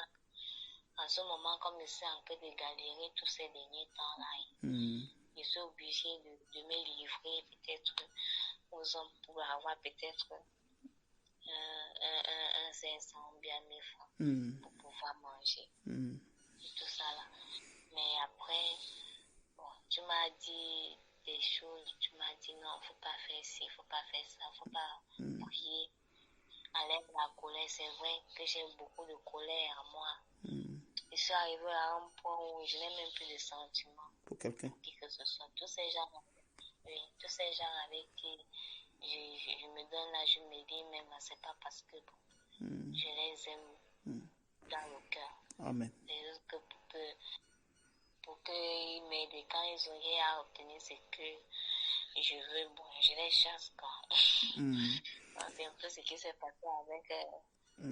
en ce moment, comme je suis en train de galérer tous ces derniers temps-là, je suis obligée de me livrer peut-être aux hommes pour avoir peut-être un 500 bien 1000 francs pour pouvoir manger et tout ça là. Mais après, bon, tu m'as dit des choses, tu m'as dit non, faut pas faire ci, faut pas faire ça, faut pas prier. Enlève la colère. C'est vrai que j'ai beaucoup de colère en moi. Je suis arrivée à un point où je n'ai même plus de sentiments pour quelqu'un. Pour qui que ce soit. Tous ces gens avec qui je me donne là, je me dis même, c'est pas parce que je les aime dans le cœur. Amen. C'est juste que pour qu'ils m'aident. Quand ils ont rien à obtenir, c'est que je veux, bon, je les chasse quoi. C'est un peu ce qui s'est passé avec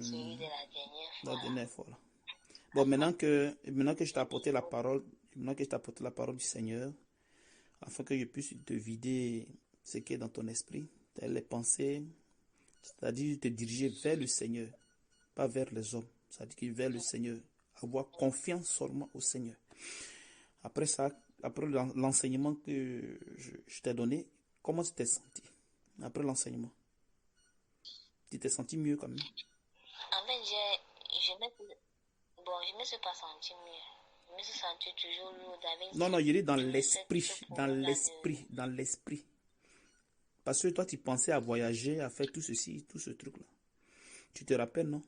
celui de la dernière fois. La dernière fois là. Bon, maintenant que je t'ai apporté la parole, du Seigneur, afin que je puisse te vider ce qui est dans ton esprit, les pensées, c'est-à-dire te diriger vers le Seigneur, pas vers les hommes, c'est-à-dire vers le Seigneur, avoir confiance seulement au Seigneur. Après ça, après l'enseignement que je t'ai donné, comment tu t'es senti après l'enseignement? Tu t'es senti mieux quand même? En fait, je ne me suis pas senti mieux. Je me suis senti toujours lourde avec... Non, je dis dans l'esprit. Parce que toi, tu pensais à voyager, à faire tout ceci, tout ce truc-là. Tu te rappelles, non?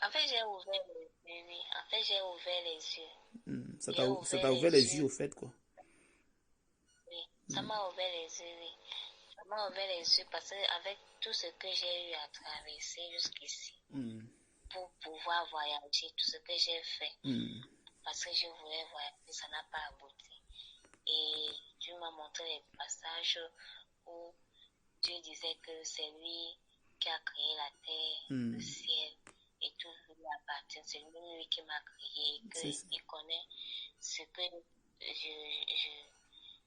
En fait, j'ai ouvert les yeux. En fait, j'ai ouvert les yeux. Ça t'a ouvert les yeux, au fait, quoi. Oui, ça m'a ouvert les yeux, oui. Ça m'a ouvert les yeux parce qu'avec tout ce que j'ai eu à traverser jusqu'ici, pour pouvoir voyager, tout ce que j'ai fait, parce que je voulais voyager, ça n'a pas abouti. Et Dieu m'a montré les passages où Dieu disait que c'est lui qui a créé la terre, le ciel, et tout lui appartient. C'est lui qui m'a créé, qu'il connaît ce que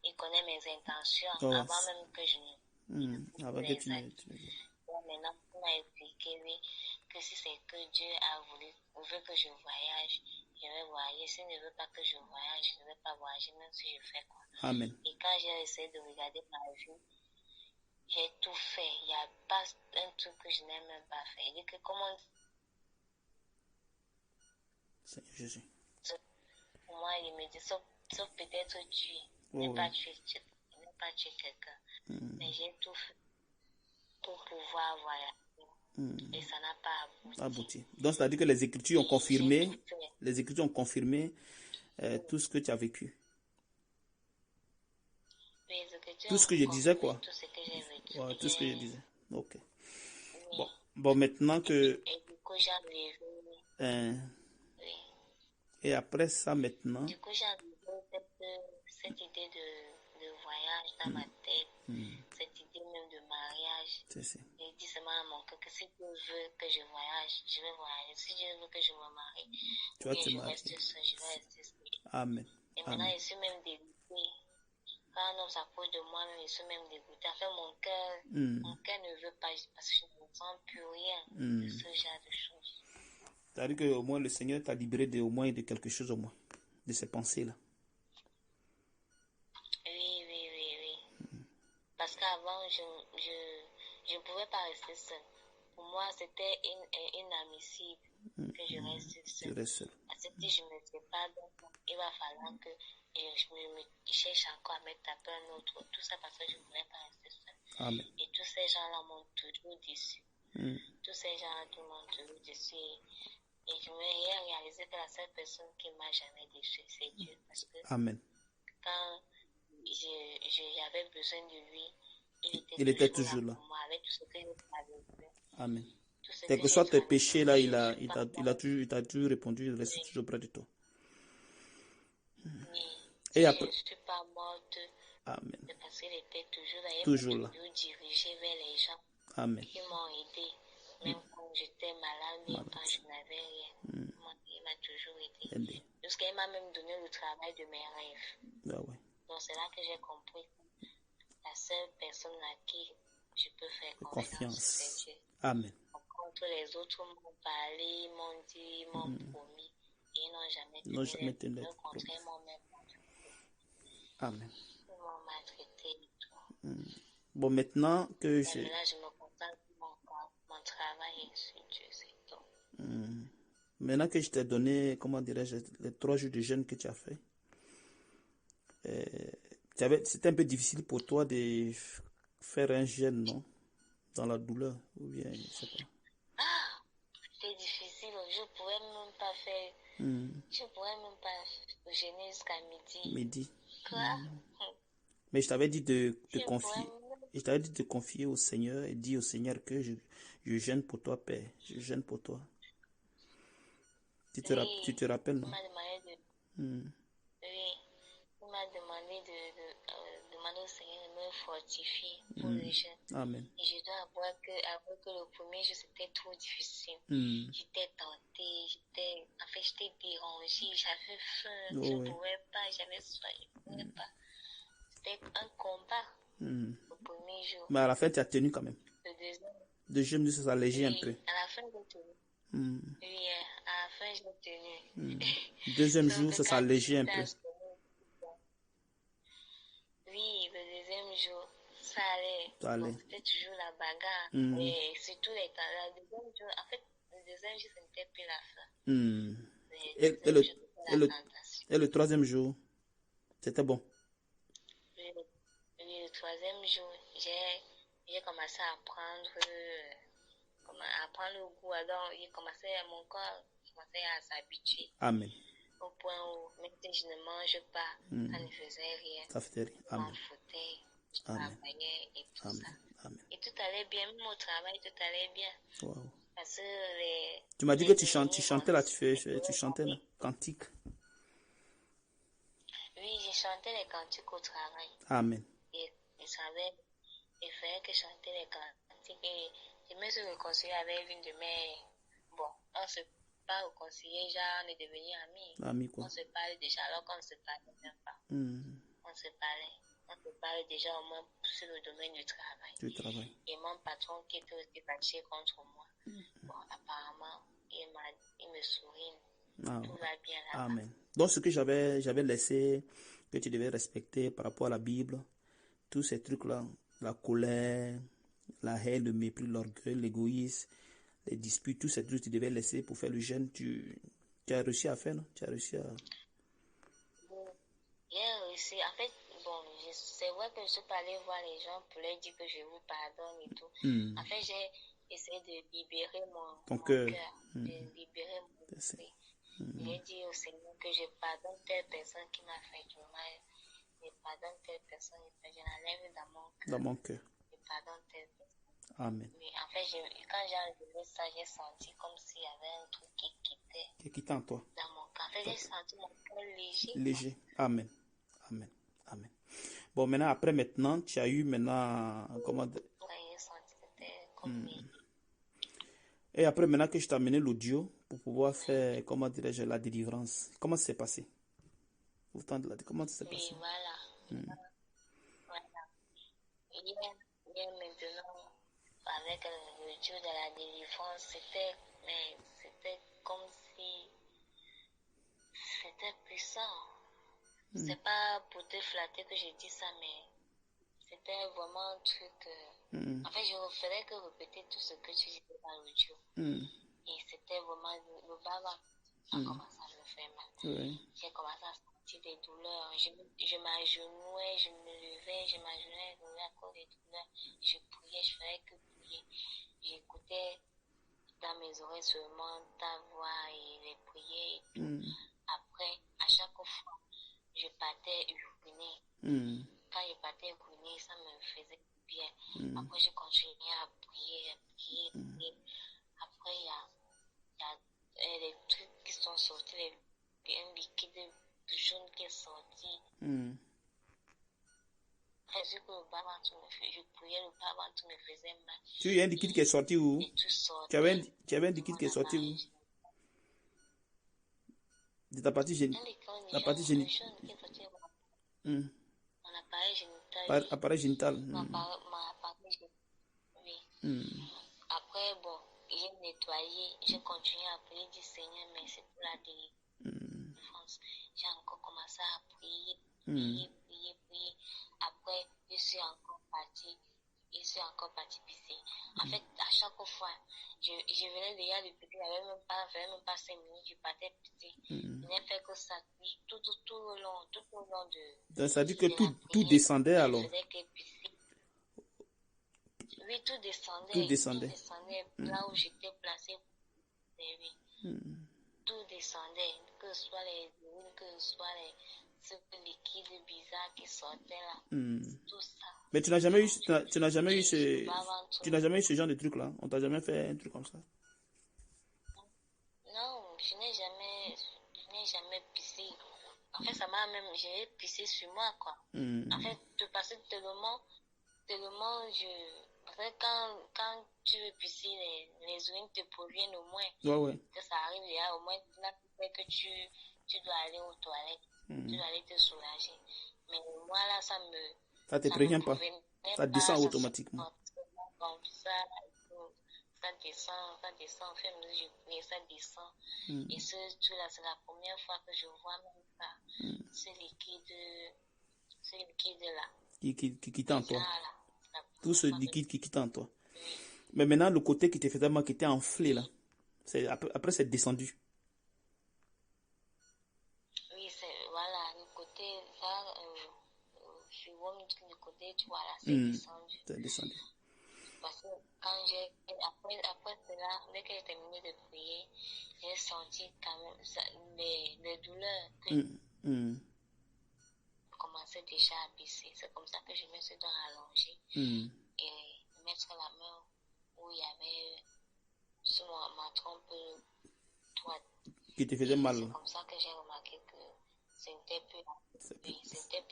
il connaît mes intentions avant même que je ne avant que tu ne... Maintenant, il m'a expliqué, oui, que si c'est que Dieu veut que je voyage, je vais voyager. S'il ne veut pas que je voyage, je ne vais pas voyager, même si je fais quoi. Amen. Et quand j'ai essayé de regarder ma vie, j'ai tout fait. Il n'y a pas un truc que je n'ai même pas fait. Il dit que comment... Seigneur Jésus. Pour moi, il me dit, sauf peut-être tu n'es pas tué quelqu'un. Mais j'ai tout fait pour pouvoir voyager. Et ça n'a pas abouti. Donc, c'est-à-dire que les Écritures ont confirmé, tout ce que tu as vécu. Tout ce que je disais, quoi. Tout ce que j'ai vécu. Ouais, tout ce que je disais. Ok. Oui. Bon, maintenant que... Et du coup, j'ai enlevé... Oui. Et après ça, maintenant... Du coup, j'ai enlevé cette idée de voyage dans ma tête. Cette idée même de mariage. J'ai dit seulement à mon cœur que si Dieu veut que je voyage, je vais voyager. Si Dieu veut que je me marie, je vais rester seule, je vais rester seule. Amen. Et maintenant, je suis même dégoûtée. Quand un homme s'approche de moi, je suis même dégoûtée. En fait, mon cœur ne veut pas, parce que je ne sens plus rien de ce genre de choses. C'est-à-dire qu'au moins le Seigneur t'a libéré au moins de quelque chose, au moins, de ces pensées-là. Oui. Parce qu'avant, je ne pouvais pas rester seule. Pour moi, c'était inadmissible que je reste seule. Parce que si je ne me sépare, il va falloir que je cherche encore à me taper un autre. Tout ça parce que je ne voulais pas rester seule. Amen. Et tous ces gens-là m'ont toujours déçu. Tous ces gens-là m'ont toujours déçu. Et je me réalisé que la seule personne qui m'a jamais déçu, c'est Dieu. Parce que Amen. quand j'avais besoin de lui, il était toujours là. Pour moi, avec tout ce que j'avais vu. Amen. Quels que soient tes péchés là, il t'a toujours répondu, il reste toujours près de toi. Et après, je ne suis pas morte. Amen. Parce qu'il était toujours là. Toujours là. Dirigé vers les gens. Amen. Qui m'ont aidé. Même quand j'étais malade, même quand je n'avais rien. Il m'a toujours aidé. Jusqu'à il m'a même donné le travail de mes rêves. Ah ouais. Donc c'est là que j'ai compris que la seule personne à qui je peux faire confiance, c'est Dieu. Amen. Contre les autres m'ont parlé, m'ont dit, m'ont promis. Et ils n'ont jamais tenu. Au contraire, ils m'ont même maltraité. Amen. Ils m'ont maltraité et tout. Bon, maintenant que je me contente de mon travail et sur Dieu, c'est tout. Maintenant que je t'ai donné, comment dirais-je, les 3 jours de jeûne que tu as fait, c'était un peu difficile pour toi de faire un jeûne, non? Dans la douleur, ou bien, je sais pas. je pourrais même pas faire, je pourrais même pas jeûner jusqu'à midi. Midi. Quoi? Mais je t'avais dit de te confier. Je t'avais dit de te confier au Seigneur et dire au Seigneur que je jeûne pour toi, Père. Je jeûne pour toi. Tu te rappelles, non? Il m'a demandé oui, il m'a demandé de demander au Seigneur de me fortifier pour le jeûne. Amen. Et je dois avouer que le premier jour, c'était trop difficile. J'étais tentée, j'étais dérangée, j'avais faim, je ne pouvais pas, j'avais soif, je ne pouvais pas. C'était un combat le premier jour. Mais à la fin, tu as tenu quand même. Le deuxième jour, ça s'allégeait un peu. À la fin, j'ai tenu. Oui, à la fin, j'ai tenu. Deuxième jour, ça s'allégeait un peu. Oui, le deuxième jour, ça allait. Bon, c'était toujours la bagarre. Mais surtout le deuxième jour, en fait, le deuxième jour, ce n'était plus la fin. Et le troisième jour, c'était bon. Le troisième jour, j'ai commencé à apprendre le goût. Alors, mon corps commençait à s'habituer. Amen. Au point où, même si je ne mange pas, ça ne faisait rien. Ça faisait rien. Je m'en foutais, je travaillais et tout ça. Amen. Et tout allait bien, même au travail, tout allait bien. Wow. Parce que tu m'as dit que tu chantais là, tu chantais là, cantique. Oui, j'ai chanté les cantiques au travail. Amen. Et il fallait que je chantais les cantiques. Et je me suis réconciliée avec une de mes... Bon, on ne s'est pas réconcilié, genre on est devenus amis. Amis quoi. On se parlait déjà alors qu'on ne se parlait même pas. On se parlait déjà au moins sur le domaine du travail. Et mon patron qui était aussi fâché contre moi. Bon, apparemment, il me sourit. Tout va bien là-bas. Amen. Donc ce que j'avais laissé, que tu devais respecter par rapport à la Bible, tous ces trucs-là, la colère, la haine, le mépris, l'orgueil, l'égoïsme, les disputes, tous ces trucs que tu devais laisser pour faire le jeûne, tu as réussi à faire, non? Tu as réussi à... J'ai réussi. En fait, bon, c'est vrai que je suis pas allée voir les gens pour leur dire que je vous pardonne et tout. En fait, j'ai essayé de libérer mon cœur, de libérer mon esprit. J'ai dit au Seigneur que je pardonne telle personne qui m'a fait du mal. Je pardonne telle personne, je l'enlève dans mon cœur. Je pardonne telle personne. Amen. Mais en fait, quand j'ai enlevé ça, j'ai senti comme s'il y avait un truc qui quittait. Qui quittait en toi. Dans mon cœur. En fait, j'ai senti mon cœur léger. Léger. Amen. Amen. Amen. Bon, maintenant, tu as eu comment... Oui, j'ai senti, c'était comme Et après, maintenant que je t'ai amené l'audio pour pouvoir faire, comment dirais-je, la délivrance, comment ça s'est passé? Comment ça s'est passé? Oui, voilà. Voilà. Hier maintenant, avec l'audio de la délivrance, c'était comme si c'était puissant. C'est pas pour te flatter que je dis ça, mais c'était vraiment un truc. En fait, je ne ferais que répéter tout ce que tu disais dans l'audio. Et c'était vraiment le bas a commencé à me faire mal. J'ai commencé à sentir des douleurs. Je m'agenouillais, je me levais, je m'agenouillais à cause des douleurs. Je priais, je ferais que prier. J'écoutais dans mes oreilles seulement ta voix et les prières et tout. Après, à chaque fois, je partais uriner. Quand je partais uriner, ça me faisait bien. Après, je continuais à prier. Après, il y a les trucs qui sont sortis, un liquide jaune qui est sorti. Je priais, le bas-ventre me faisait mal. Tu as un liquide qui est sorti où? Tu avais un liquide qui est sorti où? De ta partie génitale. La partie génitale. Mon appareil génital. Appareil génital. Oui. Après, bon, j'ai nettoyé, j'ai continué à prier du Seigneur, mais c'est pour la délivrance. J'ai encore commencé à prier. Après, je suis encore partie pisser. En fait, à chaque fois, je venais déjà de pisser, il n'y avait même pas 5 minutes, je partais pisser. Je n'ai fait que ça tout le long de... Donc, ça dit que tout descendait alors? Oui, tout descendait. Là où j'étais placée. Oui. Tout descendait, que ce soit les huiles, que ce soit ce liquide bizarre qui sortait là. Tout ça. Mais tu n'as jamais eu, tu n'as jamais eu ce genre de truc là. On t'a jamais fait un truc comme ça. Non, je n'ai jamais pissé. En fait, ça m'a même, j'ai pissé sur moi, quoi. En fait, parce que tellement, quand tu veux pisser, les urines te proviennent au moins. Que ça arrive, il y a au moins là que tu dois aller aux toilettes. Tu dois aller te soulager. Mais moi, là, ça te prévient pas. Ça descend automatiquement. Comme ça descend, au fur et à mesure je prie, ça descend. Et ce truc-là, c'est la première fois que je vois même ça. Ce liquide-là. Qui quitte en toi. Tout ce liquide qui quitte en toi. Mais maintenant, le côté qui te faisait mal, qui était enflé là, après c'est descendu. Oui, voilà, le côté, ça, je vois le côté, tu vois là, c'est descendu. C'est descendu. Parce que après cela, dès que j'ai terminé de prier, j'ai senti quand même les douleurs que commençaient déjà à baisser. C'est comme ça que je me suis donc allongée et mettre la main où il y avait sur ma trompe droite. Qui te faisait mal. C'est comme ça que j'ai remarqué que c'était plus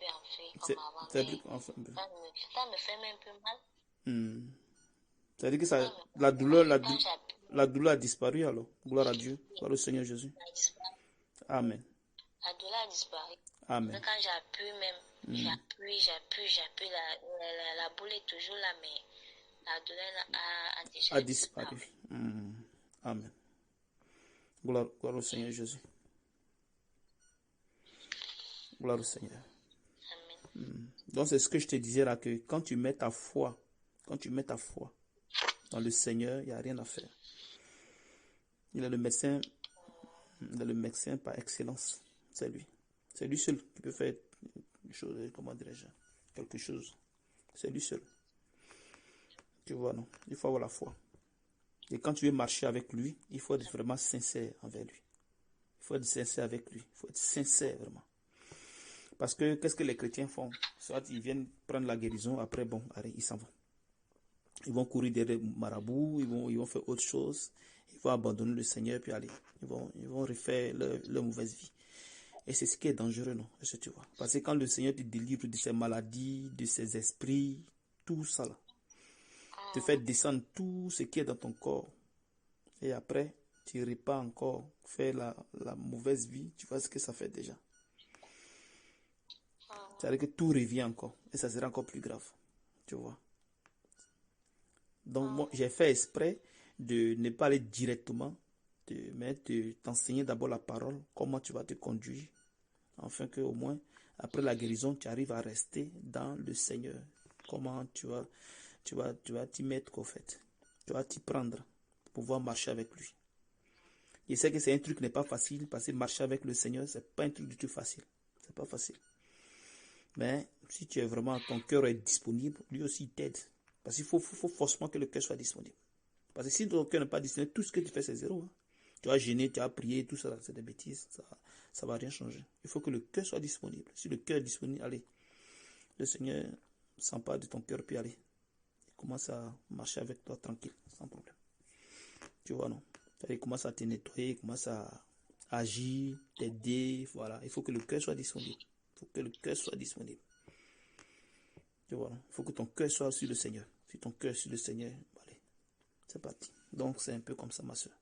enflé comme avant. Ça me fait même plus mal. C'est-à-dire que la douleur a disparu alors. Gloire à Dieu, gloire au Seigneur Jésus. Amen. La douleur a disparu. Amen. Mais quand j'appuie même, j'appuie, la boule est toujours là, mais la douleur a déjà disparu. Amen. Gloire au Seigneur Jésus. Gloire au Seigneur. Amen. Donc c'est ce que je te disais là, que quand tu mets ta foi dans le Seigneur, il n'y a rien à faire. Il est le médecin par excellence. C'est lui. C'est lui seul qui peut faire quelque chose. C'est lui seul. Tu vois, non? Il faut avoir la foi. Et quand tu veux marcher avec lui, il faut être vraiment sincère envers lui. Il faut être sincère avec lui. Il faut être sincère vraiment. Parce que qu'est-ce que les chrétiens font? Soit ils viennent prendre la guérison, après bon, allez, ils s'en vont. Ils vont courir derrière marabouts, ils vont faire autre chose, ils vont abandonner le Seigneur, puis aller. Ils vont refaire leur mauvaise vie. Et c'est ce qui est dangereux, non? Est-ce que tu vois? Parce que quand le Seigneur te délivre de ses maladies, de ses esprits, tout ça là, te fait descendre tout ce qui est dans ton corps. Et après, tu repars encore faire la mauvaise vie, tu vois ce que ça fait déjà. C'est-à-dire que tout revient encore. Et ça sera encore plus grave. Tu vois. Donc, moi, j'ai fait exprès de ne pas aller directement, mais de t'enseigner d'abord la parole, comment tu vas te conduire, afin que au moins, après la guérison, tu arrives à rester dans le Seigneur. Comment tu vas t'y mettre, au fait. Tu vas t'y prendre pour pouvoir marcher avec lui. Je sais que c'est un truc qui n'est pas facile, parce que marcher avec le Seigneur, c'est pas un truc du tout facile. C'est pas facile. Mais si tu es vraiment, ton cœur est disponible, lui aussi il t'aide. Parce qu'il faut forcément que le cœur soit disponible. Parce que si ton cœur n'est pas disponible, tout ce que tu fais c'est zéro. Hein. Tu as gêné, tu as prié, tout ça, c'est des bêtises. Ça va rien changer. Il faut que le cœur soit disponible. Si le cœur est disponible, allez, le Seigneur s'empare de ton cœur, puis allez, il commence à marcher avec toi tranquille, sans problème. Tu vois, non? Il commence à te nettoyer, il commence à agir, t'aider, voilà. Il faut que le cœur soit disponible. Il faut que le cœur soit disponible. Tu vois, il faut que ton cœur soit sur le Seigneur. Si ton cœur est sur le Seigneur, allez, c'est parti. Donc, c'est un peu comme ça, ma soeur.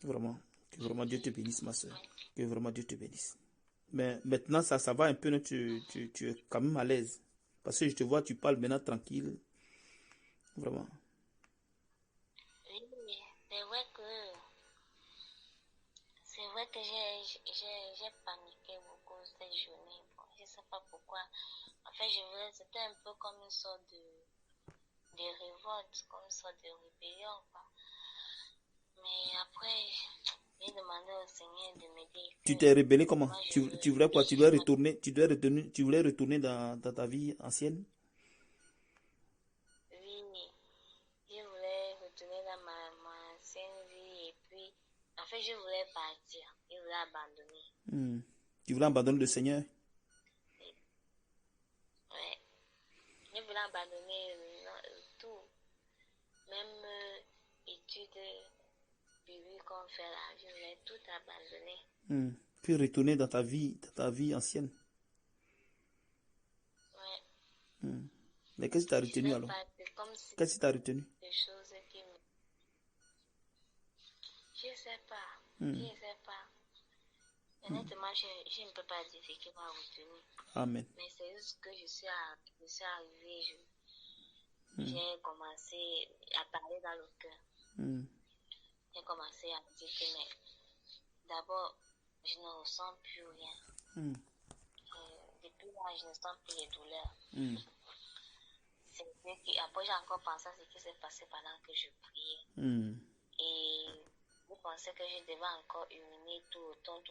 Vraiment, que vraiment Dieu te bénisse, ma soeur. Que vraiment Dieu te bénisse. Mais maintenant, ça va un peu, non, tu es quand même à l'aise. Parce que je te vois, tu parles maintenant tranquille. Vraiment. Oui, c'est vrai que j'ai paniqué beaucoup cette journée. Bon, je ne sais pas pourquoi. En fait, c'était un peu comme une sorte de révolte, comme une sorte de rébellion, quoi. Mais après, j'ai demandé au Seigneur de m'aider. Tu t'es rébellé comment? Tu voulais quoi? Tu voulais retourner dans ta vie ancienne? Oui, je voulais retourner dans ma ancienne vie et puis, en fait, je voulais partir. Je voulais abandonner. Tu voulais abandonner le Seigneur? Ouais. Je voulais abandonner tout. Même études bibliques qu'on fait là, je voulais tout abandonner. Puis retourner dans ta vie ancienne. Ouais. Mais qu'est-ce qui t'a retenu alors? Si qu'est-ce qui t'a retenu? Des choses qui me... Je sais pas. Je sais pas. Honnêtement, je ne peux pas dire ce qui m'a retenu. Amen. Mais c'est juste que je suis arrivée, j'ai commencé à parler dans le cœur. J'ai commencé à dire que, mais d'abord, je ne ressens plus rien. Depuis là, je ne sens plus les douleurs. Après, j'ai encore pensé à ce qui s'est passé pendant que je priais. Et je pensais que je devais encore uriner tout autant.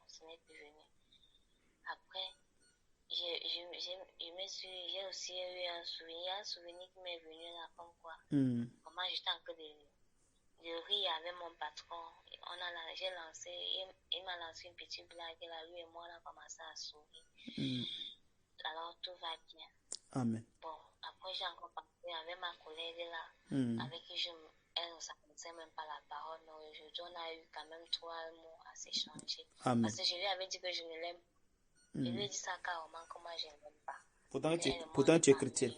Ce n'est plus venu. Après, j'ai aussi eu un souvenir qui m'est venu là, comme quoi. Comment j'étais en train de rire avec mon patron. Il m'a lancé une petite blague, et là, lui et moi, on a commencé à sourire. Alors, tout va bien. Amen. Bon, après, j'ai encore parlé avec ma collègue là, avec qui elle ne s'adressait même pas la parole, mais aujourd'hui, on a eu quand même 3 mots à s'échanger. Parce que je lui avais dit que je ne l'aime pas. Je lui ai dit ça carrément, comment je ne l'aime pas. Pourtant, tu es chrétienne.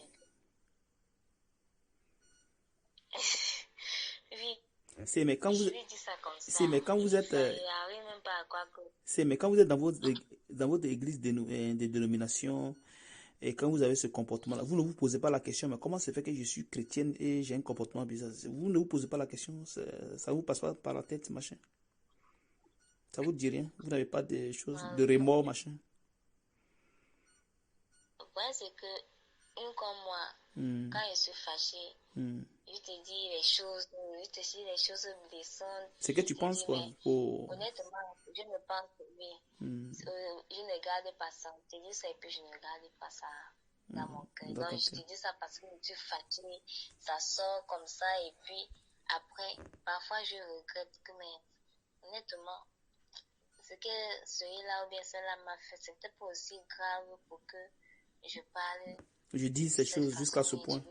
Oui. Mais quand vous êtes dans votre église de dénomination et quand vous avez ce comportement là, vous ne vous posez pas la question, mais comment ça fait que je suis chrétienne et j'ai un comportement bizarre? Vous ne vous posez pas la question, ça ne vous passe pas par la tête, machin. Ça vous dit rien? Vous n'avez pas de choses de remords, machin? Le problème, c'est que comme moi, quand je suis fâchée, je te dis les choses blessantes. C'est que tu penses quoi? Honnêtement, je ne pense que oui. Je ne garde pas ça. Je te dis ça et puis je ne garde pas ça dans mon cœur. Donc je te dis ça parce que je suis fatiguée. Ça sort comme ça et puis après, parfois je regrette que, mais honnêtement, ce que celui-là ou bien celle-là m'a fait, c'était pas aussi grave pour que je parle. Je dis ces choses jusqu'à ce point.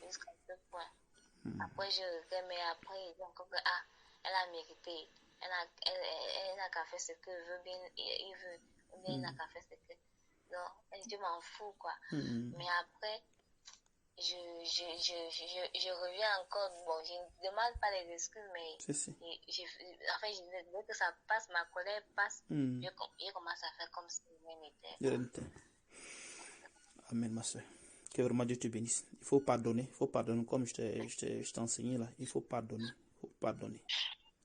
Jusqu'à ce point. Après, je regrette, mais après, il dit encore que, elle a mérité. Elle n'a qu'à faire ce qu'elle veut, bien, il veut, ou bien il n'a qu'à faire ce que. Non, je m'en fous, quoi. Mais après, je reviens encore. Bon, je ne demande pas les excuses, mais enfin, je veux que ça passe, ma colère passe. Je commence à faire comme si rien n'était. Amen, ma soeur. Que vraiment Dieu te bénisse. Il faut pardonner comme je t'ai enseigné là. Il faut pardonner.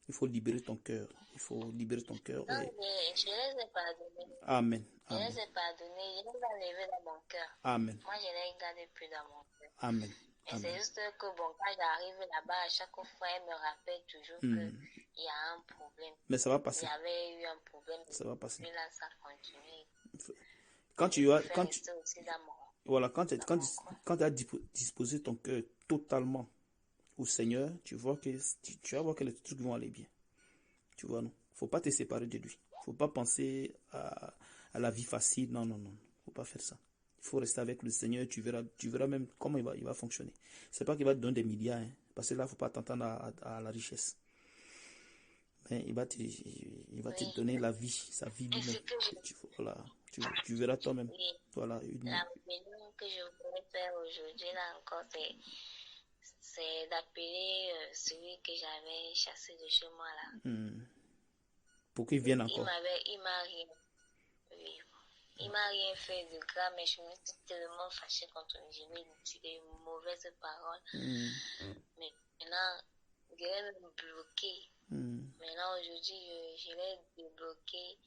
Il faut libérer ton cœur. Non, je les ai pardonnés. Amen. Je les ai pardonnés. Je les ai enlevés dans mon cœur. Amen. Moi, je ne les garde plus dans mon cœur. Amen. Et c'est juste que, bon, quand j'arrive là-bas, à chaque fois, elle me rappelle toujours qu'il y a un problème. Mais ça va passer. Il y avait eu un problème. Ça va passer. Mais là, ça continue. Quand tu as disposé ton cœur totalement au Seigneur, tu vas voir que les trucs vont aller bien. Tu vois, non? Faut pas te séparer de lui. Faut pas penser à la vie facile. Non. Faut pas faire ça. Il faut rester avec le Seigneur. Tu verras même comment il va fonctionner. C'est pas qu'il va te donner des milliards, hein, parce que là, faut pas t'entendre à la richesse. Mais il va te donner la vie, sa vie lui-même. Tu verras toi-même. Oui. Voilà, La rébellion que je voudrais faire aujourd'hui, là encore, c'est d'appeler celui que j'avais chassé de chez moi, là. Pour qu'il vienne encore. Il m'a rien fait de grave, mais je me suis tellement fâchée contre lui. Je lui ai dit des mauvaises paroles. Mais maintenant, je l'ai bloqué. Maintenant, aujourd'hui, je l'ai débloqué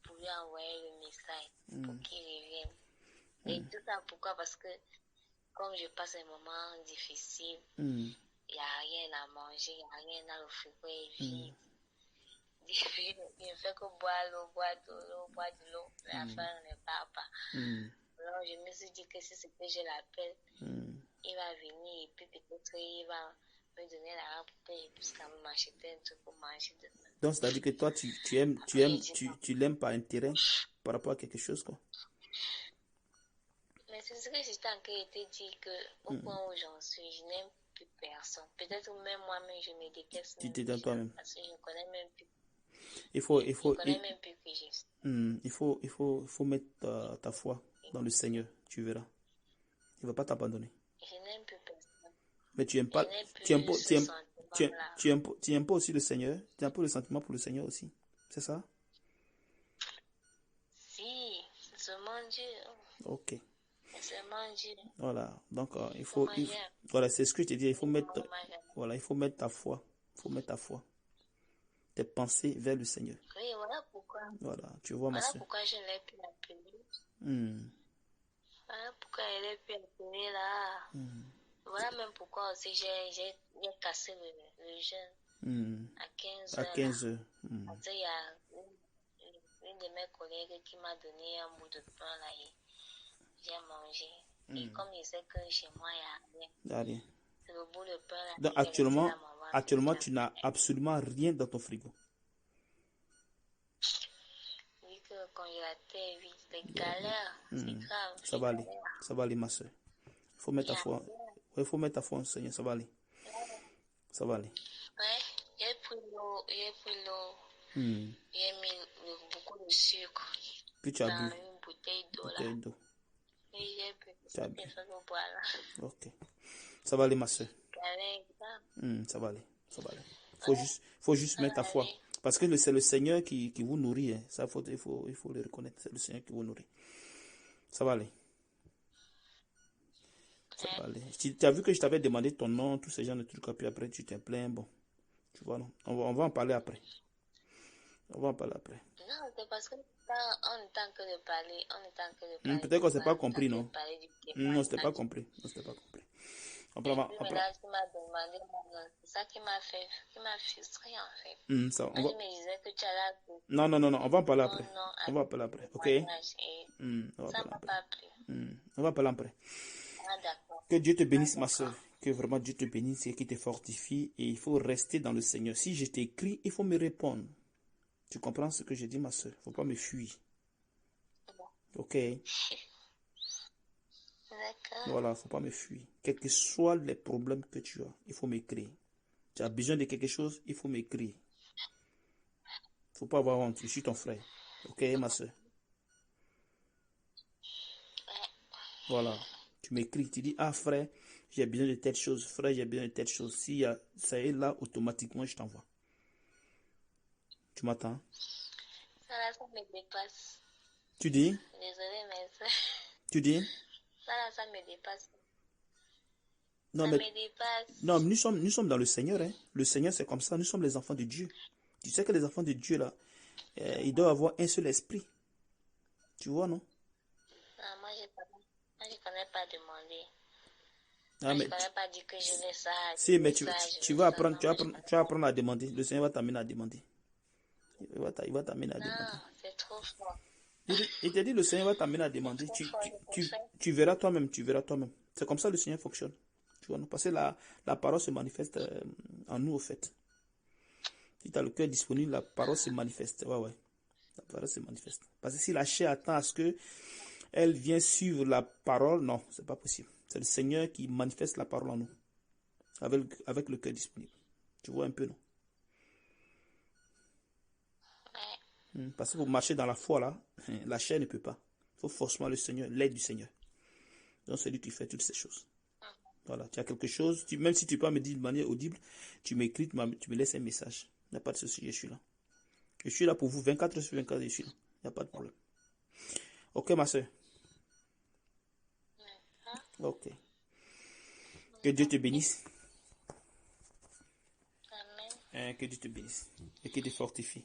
pour lui envoyer le message pour qu'il revienne. Et tout ça, pourquoi? Parce que comme je passe un moment difficile, il n'y a rien à manger, il n'y a rien dans le frigo, et vide. Je ne fais que boire de l'eau, la faim ne part pas. Alors je me suis dit que si c'est que je l'appelle, il va venir et puis peut-être il va me donner l'argent pour que je puisse quand même acheter un truc pour manger demain. Donc, c'est-à-dire que toi, tu l'aimes par intérêt par rapport à quelque chose, quoi. Mais c'est ce que j'étais en train de te dire, que au point où j'en suis, je n'aime plus personne. Peut-être même moi-même, je me déteste. Tu t'éteins toi-même. Parce que je ne connais même plus. Il faut mettre ta foi dans le Seigneur, tu verras. Il ne va pas t'abandonner. Je n'aime plus personne. Mais tu aimes pas, tu aimes pas aussi le Seigneur, tu as un peu le sentiment pour le Seigneur aussi, c'est ça? Si, c'est seulement Dieu. Ok. C'est seulement Dieu. Voilà, donc voilà, c'est ce que je te dis, il faut mettre ta foi, tes pensées vers le Seigneur. Oui, voilà pourquoi. Voilà, tu vois ma soeur. Voilà pourquoi je ne l'ai plus appelé. Voilà pourquoi elle est plus appelée là. Voilà même pourquoi aussi j'ai cassé le jeûne à 15 heures. À 15 heures. Parce qu'il y a une de mes collègues qui m'a donné un bout de pain là et j'ai mangé. Et comme il sait que chez moi il n'y a rien. C'est le bout de pain là. Donc actuellement tu n'as absolument rien dans ton frigo. Oui, que le congélateur est vide, c'est galère, c'est grave. Ça va aller ma soeur. Il faut mettre ta foi. Il faut mettre ta foi en Seigneur, ça va aller. Ça va aller. Ouais, j'ai pris l'eau. J'ai mis beaucoup de sucre. Puis tu as bu. Dans une bouteille d'eau là. Oui, j'ai bu. Tu as bu. Là. Ok. Ça va aller ma soeur. Ça va aller. Ça va aller. Faut juste mettre ta foi. Parce que c'est le Seigneur qui vous nourrit. Hein. Ça, il faut le reconnaître. C'est le Seigneur qui vous nourrit. Ça va aller. Ça va aller. Tu as vu que je t'avais demandé ton nom, tous ces gens de trucs, puis après tu t'es plaint. Bon, tu vois, non? On va en parler après. Non, c'est parce que on ne tente que de parler. Peut-être qu'on ne s'est pas compris, non? Non, c'était pas compris. Mais là, tu m'as demandé, c'est ça qui m'a frustré en fait. Je me disais que tu allais... Non, on va en parler après. On va en parler après, ok? Ça m'a pas plu. On va en parler après. Ah, d'accord. Que Dieu te bénisse, ma soeur. Que vraiment Dieu te bénisse et qu'il te fortifie. Et il faut rester dans le Seigneur. Si je t'écris, il faut me répondre. Tu comprends ce que j'ai dit, ma soeur? Il ne faut pas me fuir. Ok? D'accord. Voilà, il ne faut pas me fuir. Quels que soient les problèmes que tu as, il faut m'écrire. Tu as besoin de quelque chose, il faut m'écrire. Il ne faut pas avoir honte. Je suis ton frère. Ok, ma soeur? Voilà. Tu m'écris, tu dis, ah frère, j'ai besoin de telle chose. Frère, j'ai besoin de telle chose. Si ça est là, automatiquement, je t'envoie. Tu m'attends? Ça me dépasse. Tu dis? Désolée, mais ça... Tu dis? Ça me dépasse. Non, ça mais... me dépasse. Non, nous sommes dans le Seigneur. Hein. Le Seigneur, c'est comme ça. Nous sommes les enfants de Dieu. Tu sais que les enfants de Dieu, là, ils doivent avoir un seul esprit. Tu vois, non? Non, moi, je ne connais pas demander. Ah, mais je ne connais pas dire que je veux ça. Si, mais tu vas apprendre à demander. Le Seigneur va t'amener à demander. Il va t'amener à demander. Non, c'est trop fort. Il te dit, le Seigneur va t'amener à demander. Tu verras toi-même. C'est comme ça que le Seigneur fonctionne. Tu vois, parce que la parole se manifeste en nous, au fait. Si tu as le cœur disponible, la parole se manifeste. Ouais. La parole se manifeste. Parce que si la chair attend à ce que elle vienne suivre la parole, non, c'est pas possible. C'est le Seigneur qui manifeste la parole en nous. Avec le cœur disponible. Tu vois un peu, non? Parce que pour marcher dans la foi, là, la chair ne peut pas. Il faut forcément le Seigneur, l'aide du Seigneur. Donc c'est lui qui fait toutes ces choses. Voilà, tu as quelque chose, même si tu peux me dire de manière audible, tu m'écris, tu me laisses un message. Il n'y a pas de souci, je suis là. Je suis là pour vous, 24 sur 24, je suis là. Il n'y a pas de problème. Ok, ma soeur? Ok. Que Dieu te bénisse. Amen. Que Dieu te bénisse. Et qu'il te fortifie.